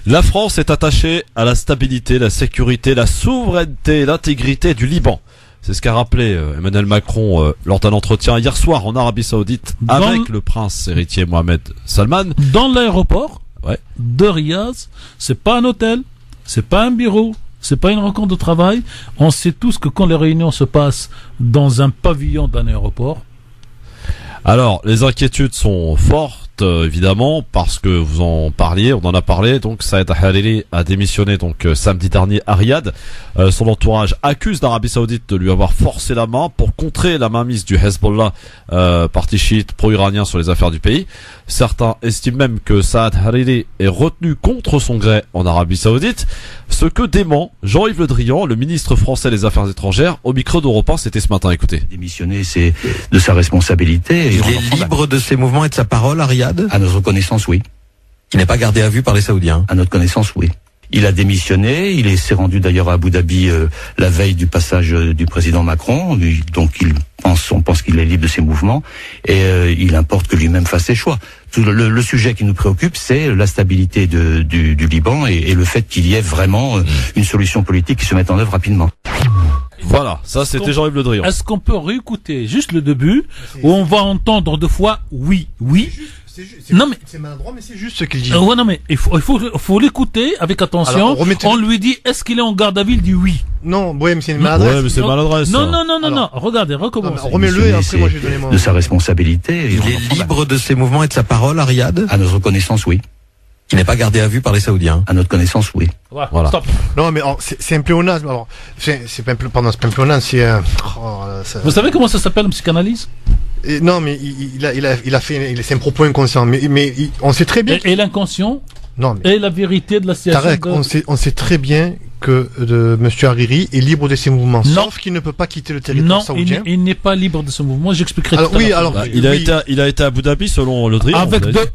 la France est attachée à la stabilité, la sécurité, la souveraineté, l'intégrité du Liban. C'est ce qu'a rappelé Emmanuel Macron lors d'un entretien hier soir en Arabie Saoudite avec le prince héritier Mohamed Salman. Dans l'aéroport de Riyad, c'est pas un hôtel, c'est pas un bureau, c'est pas une rencontre de travail. On sait tous que quand les réunions se passent dans un pavillon d'un aéroport. Alors, les inquiétudes sont fortes évidemment, parce que vous en parliez, on en a parlé. Donc Saad Hariri a démissionné samedi dernier à Riyad. Son entourage accuse l'Arabie Saoudite de lui avoir forcé la main pour contrer la mainmise du Hezbollah, parti chiite pro-iranien sur les affaires du pays. Certains estiment même que Saad Hariri est retenu contre son gré en Arabie Saoudite, ce que dément Jean-Yves Le Drian, le ministre français des Affaires étrangères, au micro d'Europe 1, c'était ce matin. Écoutez. Démissionner, c'est de sa responsabilité. Il est libre de ses mouvements et de sa parole à Riyad? À notre connaissance, oui. Il n'est pas gardé à vue par les Saoudiens? À notre connaissance, oui. Il a démissionné, s'est rendu d'ailleurs à Abu Dhabi la veille du passage du président Macron, donc on pense qu'il est libre de ses mouvements, et il importe que lui-même fasse ses choix. Le sujet qui nous préoccupe, c'est la stabilité du Liban et le fait qu'il y ait vraiment une solution politique qui se mette en œuvre rapidement. Voilà, ça c'était Jean-Yves Le Drian. Est-ce qu'on peut réécouter juste le début, où on va entendre deux fois oui, oui? C'est maladroit, mais c'est juste ce qu'il dit. Ouais, non, mais il faut l'écouter avec attention. Alors, on lui dit, est-ce qu'il est en garde à vue? Il dit oui. Non, ouais, mais c'est une maladresse. Ouais, mais c'est maladresse. Non. Regardez, recommence. Remets-le et après, moi, je vais donner mon. De sa responsabilité. Il est libre de ses mouvements et de sa parole à Riyad? À notre connaissance, oui. Il n'est pas gardé à vue par les Saoudiens? À notre connaissance, oui. Voilà. Stop. Non, mais c'est un pléonasme. Alors, c'est pas un pléonasme, c'est Vous savez comment ça s'appelle, en psychanalyse? Non, mais c'est un propos inconscient. Mais on sait très bien. Et l'inconscient? Non. Mais... Et la vérité de la situation. Tarek, on sait très bien que M. Hariri est libre de ses mouvements, sauf qu'il ne peut pas quitter le territoire saoudien. Non, il n'est pas libre de ses mouvements. J'expliquerai tout à l'heure. Il a été à Abu Dhabi selon Le Drian.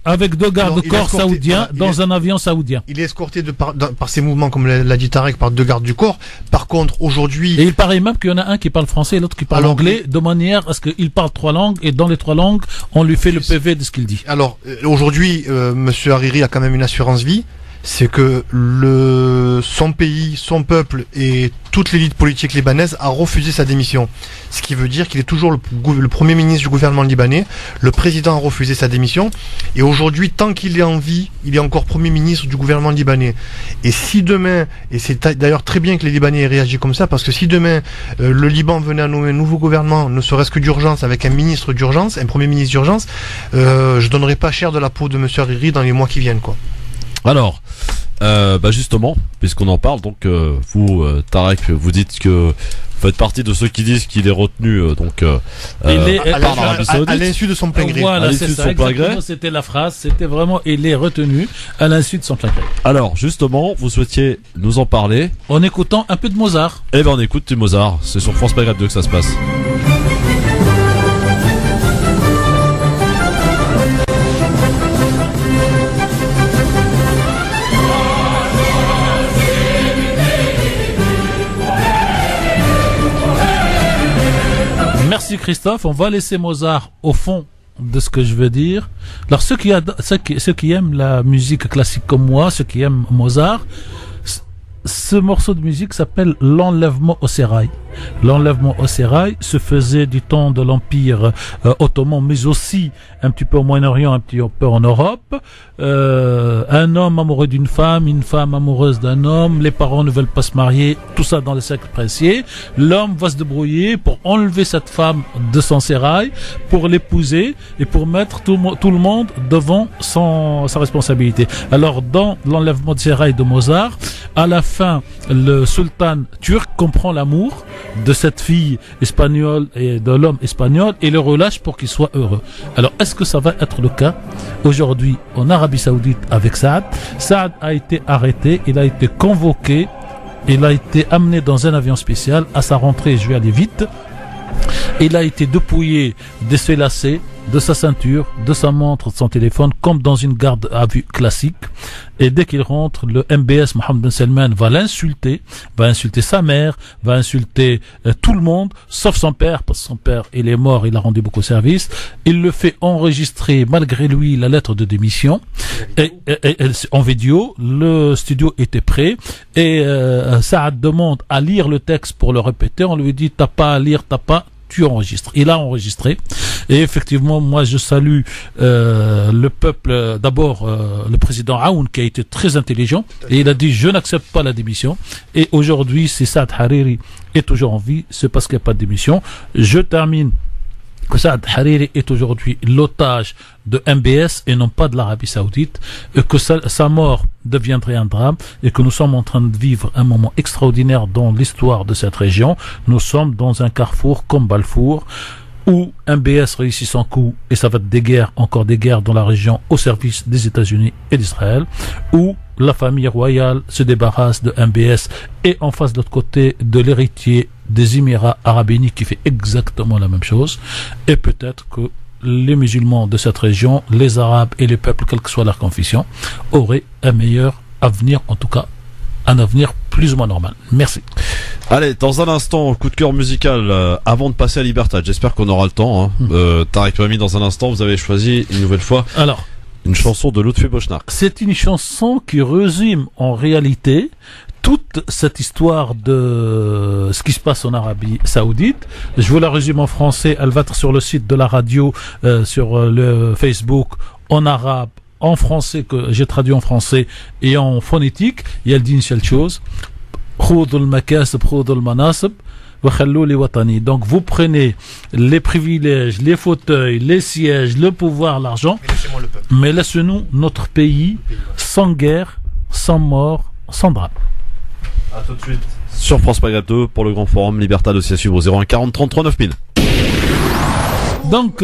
Avec deux gardes-corps saoudiens dans un avion saoudien. Il est escorté par ses mouvements, comme l'a dit Tarek, par deux gardes du corps. Par contre, aujourd'hui... Et il paraît même qu'il y en a un qui parle français et l'autre qui parle anglais, de manière à ce qu'il parle 3 langues, et dans les 3 langues, on lui fait le PV de ce qu'il dit. Alors, aujourd'hui, M. Hariri a quand même une assurance vie. C'est que son pays, son peuple et toute l'élite politique libanaise a refusé sa démission. Ce qui veut dire qu'il est toujours le premier ministre du gouvernement libanais. Le président a refusé sa démission. Et aujourd'hui, tant qu'il est en vie, il est encore premier ministre du gouvernement libanais. Et si demain, et c'est d'ailleurs très bien que les Libanais aient réagi comme ça, parce que si demain, le Liban venait à nommer un nouveau gouvernement, ne serait-ce que d'urgence, avec un ministre d'urgence, un premier ministre d'urgence, je donnerais pas cher de la peau de M. Hariri dans les mois qui viennent, quoi. Alors, justement, puisqu'on en parle, donc vous, Tarek, vous dites que vous faites partie de ceux qui disent qu'il est retenu par l'Arabie Saoudite à l'insu de son plein gré. Voilà, c'est ça, exactement, c'était la phrase, c'était vraiment il est retenu à l'insu de son plein gré. Alors, justement, vous souhaitiez nous en parler en écoutant un peu de Mozart. Eh ben, on écoute du Mozart, c'est sur France Maghreb 2 que ça se passe. Merci Christophe, on va laisser Mozart au fond de ce que je veux dire. Alors ceux qui aiment la musique classique comme moi, ceux qui aiment Mozart, ce morceau de musique s'appelle L'enlèvement au sérail. L'enlèvement au sérail se faisait du temps de l'Empire ottoman, mais aussi un petit peu au Moyen-Orient, un petit peu en Europe. Un homme amoureux d'une femme, une femme amoureuse d'un homme, les parents ne veulent pas se marier, tout ça dans les siècles précieux. L'homme va se débrouiller pour enlever cette femme de son sérail, pour l'épouser et pour mettre tout le monde devant sa responsabilité. Alors dans l'enlèvement de sérail de Mozart, à la fin, le sultan turc comprend l'amour de cette fille espagnole et de l'homme espagnol et le relâche pour qu'il soit heureux. Alors, est-ce que ça va être le cas aujourd'hui en Arabie Saoudite avec Saad? Saad a été arrêté, il a été convoqué, il a été amené dans un avion spécial. À sa rentrée, je vais aller vite, il a été dépouillé de ses lacets, de sa ceinture, de sa montre, de son téléphone, comme dans une garde à vue classique. Et dès qu'il rentre, le MBS Mohammed Ben Salman va l'insulter, va insulter sa mère, va insulter tout le monde, sauf son père, parce que son père, il est mort, il a rendu beaucoup de service. Il le fait enregistrer, malgré lui, la lettre de démission. Et en vidéo, le studio était prêt. Et Saad demande à lire le texte pour le répéter. On lui dit, t'as pas à lire, tu enregistres. Il a enregistré. Et effectivement, moi, je salue le peuple, d'abord le président Aoun, qui a été très intelligent, et il a dit, je n'accepte pas la démission. Et aujourd'hui, si Saad Hariri est toujours en vie, c'est parce qu'il n'y a pas de démission. Je termine que Saad Hariri est aujourd'hui l'otage de MBS et non pas de l'Arabie Saoudite, et que sa mort deviendrait un drame, et que nous sommes en train de vivre un moment extraordinaire dans l'histoire de cette région. Nous sommes dans un carrefour comme Balfour, où MBS réussit son coup, et ça va être des guerres, encore des guerres dans la région au service des États-Unis et d'Israël, où la famille royale se débarrasse de MBS, et en face de l'autre côté de l'héritier des Émirats Arabes Unis qui fait exactement la même chose, et peut-être que les musulmans de cette région, les Arabes et les peuples, quelle que soit leur confession, auraient un meilleur avenir, en tout cas un avenir plus ou moins normal. Merci. Allez, dans un instant, coup de cœur musical avant de passer à Libertad. J'espère qu'on aura le temps. Tarek Mami, dans un instant, vous avez choisi une nouvelle fois une chanson de Lutfi Bochnar. C'est une chanson qui résume en réalité toute cette histoire de ce qui se passe en Arabie Saoudite. Je vous la résume en français. Elle va être sur le site de la radio, sur le Facebook, en arabe, en français, que j'ai traduit en français, et en phonétique. Et elle dit une seule chose: donc vous prenez les privilèges, les fauteuils, les sièges, le pouvoir, l'argent, mais laissez-nous notre pays sans guerre, sans mort, sans drame. A tout de suite sur France Maghreb 2 pour le grand forum Libertad, aussi à suivre au 01 40 33 9000. Donc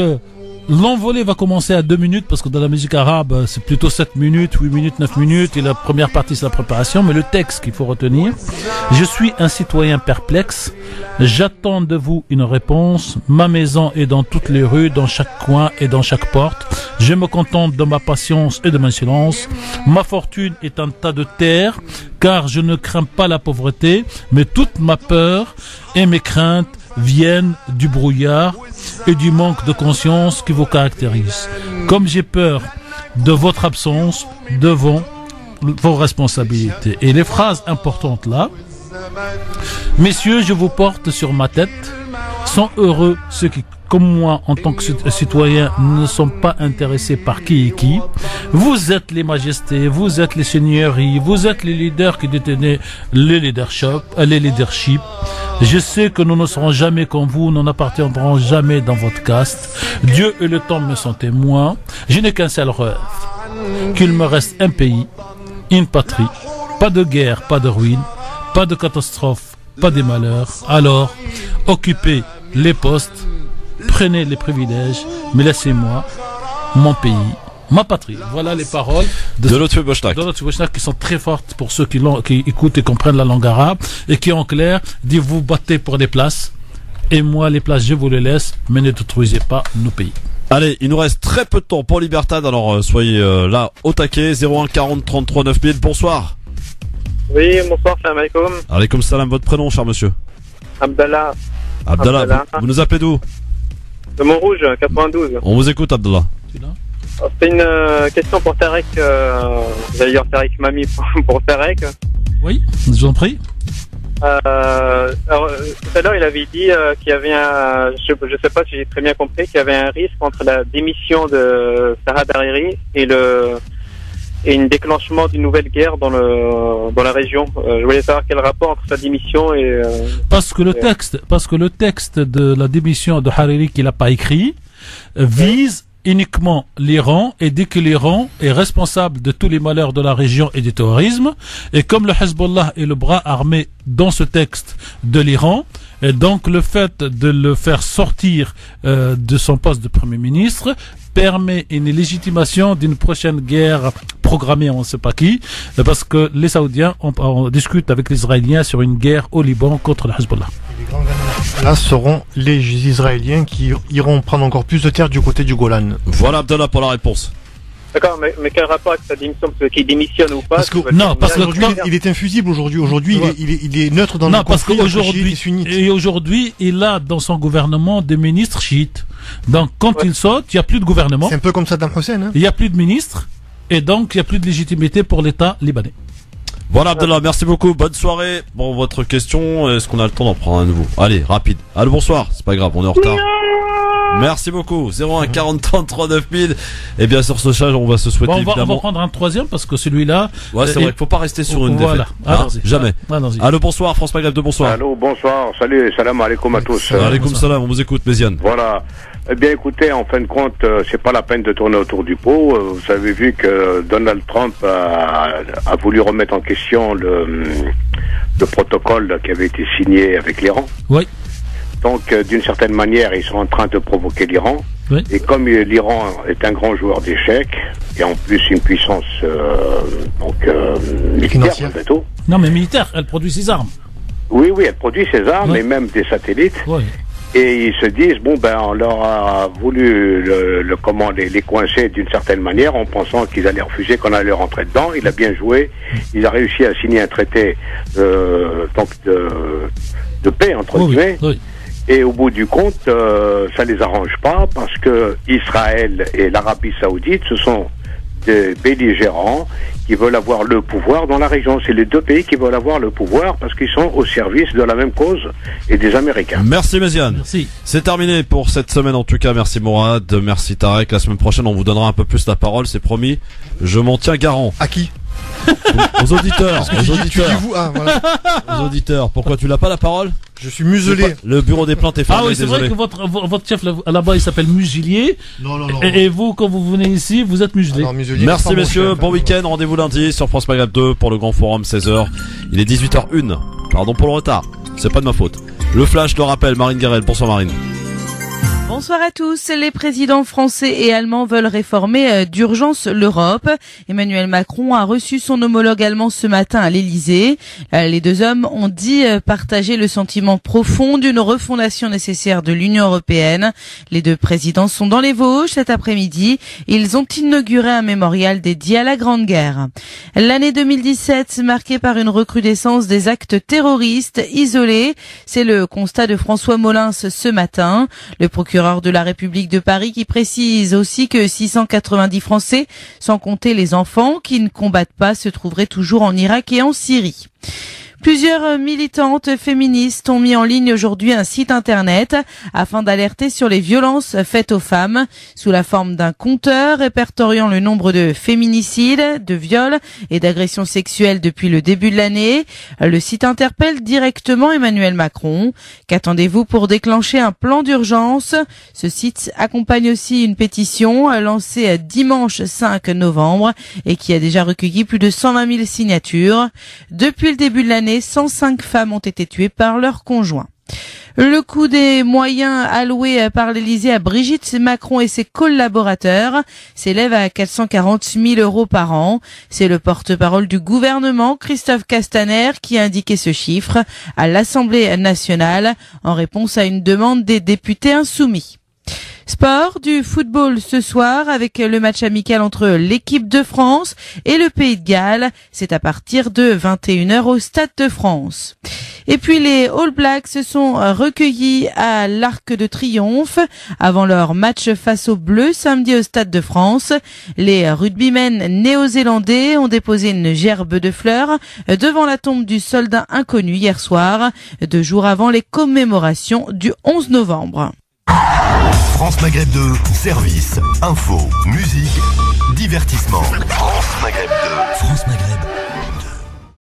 l'envolée va commencer à 2 minutes, parce que dans la musique arabe c'est plutôt 7 minutes, 8 minutes, 9 minutes, et la première partie c'est la préparation. Mais le texte qu'il faut retenir: je suis un citoyen perplexe, j'attends de vous une réponse, ma maison est dans toutes les rues, dans chaque coin et dans chaque porte, je me contente de ma patience et de mon silence, ma fortune est un tas de terre, car je ne crains pas la pauvreté, mais toute ma peur et mes craintes viennent du brouillard et du manque de conscience qui vous caractérise. Comme j'ai peur de votre absence devant vos responsabilités. Et les phrases importantes là: messieurs, je vous porte sur ma tête, sont heureux ceux qui, comme moi, en tant que citoyen, ne sont pas intéressés par qui est qui. Vous êtes les majestés, vous êtes les seigneuries, vous êtes les leaders qui détenaient les leadership. Je sais que nous ne serons jamais comme vous, nous n'appartiendrons jamais dans votre caste. Dieu et le temps me sont témoins. Je n'ai qu'un seul rêve: qu'il me reste un pays, une patrie, pas de guerre, pas de ruine, pas de catastrophe, pas de malheur. Alors, occupez les postes, prenez les privilèges, mais laissez-moi mon pays, ma patrie. Voilà les paroles de Lutfi Bochnar qui sont très fortes pour ceux qui écoutent et comprennent la langue arabe, et qui en clair dit: vous battez pour des places, et moi les places je vous les laisse, mais ne détruisez pas nos pays. Allez, il nous reste très peu de temps pour Libertad, alors soyez là au taquet. 01 40 33 9000. Bonsoir. Oui, bonsoir, salam alaikum. Alaikum salam, votre prénom, cher monsieur? Abdallah. Vous nous appelez d'où? De Montrouge, 92. On vous écoute, Abdallah. C'est une question pour Tarek. J'allais dire Tarek Mami pour Tarek. Oui, je vous en prie. Alors, tout à l'heure, il avait dit qu'il y avait je sais pas si j'ai très bien compris, qu'il y avait un risque entre la démission de Saad Hariri et un déclenchement d'une nouvelle guerre dans la région. Je voulais savoir quel rapport entre sa démission et parce que le texte de la démission de Hariri qu'il n'a pas écrit vise uniquement l'Iran, et dit que l'Iran est responsable de tous les malheurs de la région et du terrorisme, et comme le Hezbollah est le bras armé dans ce texte de l'Iran, et donc le fait de le faire sortir de son poste de Premier ministre permet une légitimation d'une prochaine guerre programmée, on ne sait pas qui, parce que les Saoudiens on discute avec les Israéliens sur une guerre au Liban contre le Hezbollah. Les grands gagnants là seront les Israéliens qui iront prendre encore plus de terre du côté du Golan. Voilà, Abdallah, pour la réponse. D'accord, mais quel rapport avec sa démission? Parce qu'il démissionne ou pas? Parce qu'aujourd'hui, il est infusible aujourd'hui. Aujourd'hui, il est neutre dans le conflit. Aujourd'hui, il a dans son gouvernement des ministres chiites. Donc, quand il saute, il n'y a plus de gouvernement. C'est un peu comme Saddam Hussein. Hein. Il n'y a plus de ministres. Et donc, il n'y a plus de légitimité pour l'État libanais. Voilà, Abdallah, merci beaucoup. Bonne soirée. Bon, votre question, est-ce qu'on a le temps d'en prendre un nouveau? Allez, rapide. Allô, bonsoir. C'est pas grave, on est en retard. Merci beaucoup. 01 40 33 9000. Et bien sur ce chat, on va se souhaiter évidemment. On va prendre un troisième parce que celui-là. Ouais, c'est vrai qu'il faut pas rester sur une défaite. Jamais. Allô, bonsoir, France Maghreb 2, bonsoir. Allô, bonsoir. Salut, salam alaikum à tous. Alaikum salam, on vous écoute, Méziane. Voilà. Eh bien, écoutez, en fin de compte, c'est pas la peine de tourner autour du pot. Vous avez vu que Donald Trump a voulu remettre en question le protocole qui avait été signé avec l'Iran. Oui. Donc, d'une certaine manière, ils sont en train de provoquer l'Iran. Oui. Et comme l'Iran est un grand joueur d'échecs, et en plus une puissance militaire, plutôt. Non, mais militaire, elle produit ses armes. Oui, elle produit ses armes, et même des satellites. Oui. Et ils se disent, on leur a voulu les coincer d'une certaine manière en pensant qu'ils allaient refuser, qu'on allait rentrer dedans. Il a bien joué. Il a réussi à signer un traité de paix, entre guillemets. Oui. Et au bout du compte, ça les arrange pas parce que Israël et l'Arabie Saoudite, ce sont des belligérants qui veulent avoir le pouvoir dans la région. C'est les deux pays qui veulent avoir le pouvoir parce qu'ils sont au service de la même cause et des Américains. Merci Méziane. Merci. C'est terminé pour cette semaine en tout cas. Merci Mourad, merci Tarek. La semaine prochaine, on vous donnera un peu plus la parole, c'est promis. Je m'en tiens garant. À qui? Aux auditeurs. Voilà. Aux auditeurs. Pourquoi tu l'as pas la parole? Je suis muselé. Le bureau des plaintes est fermé. Ah oui, c'est vrai que votre chef là-bas il s'appelle Muselier. Non. Et vous, quand vous venez ici, vous êtes muselé. Merci messieurs, bon week-end. Rendez-vous lundi sur France Maghreb 2 pour le grand forum 16h. Il est 18h01. Pardon pour le retard. C'est pas de ma faute. Le flash, le rappel, Marine Guerel. Bonsoir Marine. Bonsoir à tous. Les présidents français et allemands veulent réformer d'urgence l'Europe. Emmanuel Macron a reçu son homologue allemand ce matin à l'Elysée. Les deux hommes ont dit partager le sentiment profond d'une refondation nécessaire de l'Union européenne. Les deux présidents sont dans les Vosges cet après-midi. Ils ont inauguré un mémorial dédié à la Grande Guerre. L'année 2017 marquée par une recrudescence des actes terroristes isolés. C'est le constat de François Molins ce matin. Le procureur de la République de Paris qui précise aussi que 690 Français, sans compter les enfants qui ne combattent pas, se trouveraient toujours en Irak et en Syrie. Plusieurs militantes féministes ont mis en ligne aujourd'hui un site internet afin d'alerter sur les violences faites aux femmes sous la forme d'un compteur répertoriant le nombre de féminicides, de viols et d'agressions sexuelles depuis le début de l'année. Le site interpelle directement Emmanuel Macron. Qu'attendez-vous pour déclencher un plan d'urgence? Ce site accompagne aussi une pétition lancée dimanche 5 novembre et qui a déjà recueilli plus de 120 000 signatures. Depuis le début de l'année, 105 femmes ont été tuées par leur conjoint. Le coût des moyens alloués par l'Élysée à Brigitte Macron et ses collaborateurs s'élève à 440 000 € par an. C'est le porte-parole du gouvernement, Christophe Castaner, qui a indiqué ce chiffre à l'Assemblée nationale en réponse à une demande des députés insoumis. Sport, du football ce soir avec le match amical entre l'équipe de France et le Pays de Galles. C'est à partir de 21h au Stade de France. Et puis les All Blacks se sont recueillis à l'Arc de Triomphe avant leur match face aux Bleus samedi au Stade de France. Les rugbymen néo-zélandais ont déposé une gerbe de fleurs devant la tombe du soldat inconnu hier soir, 2 jours avant les commémorations du 11 novembre. France Maghreb 2, service, info, musique, divertissement. France Maghreb 2. France Maghreb.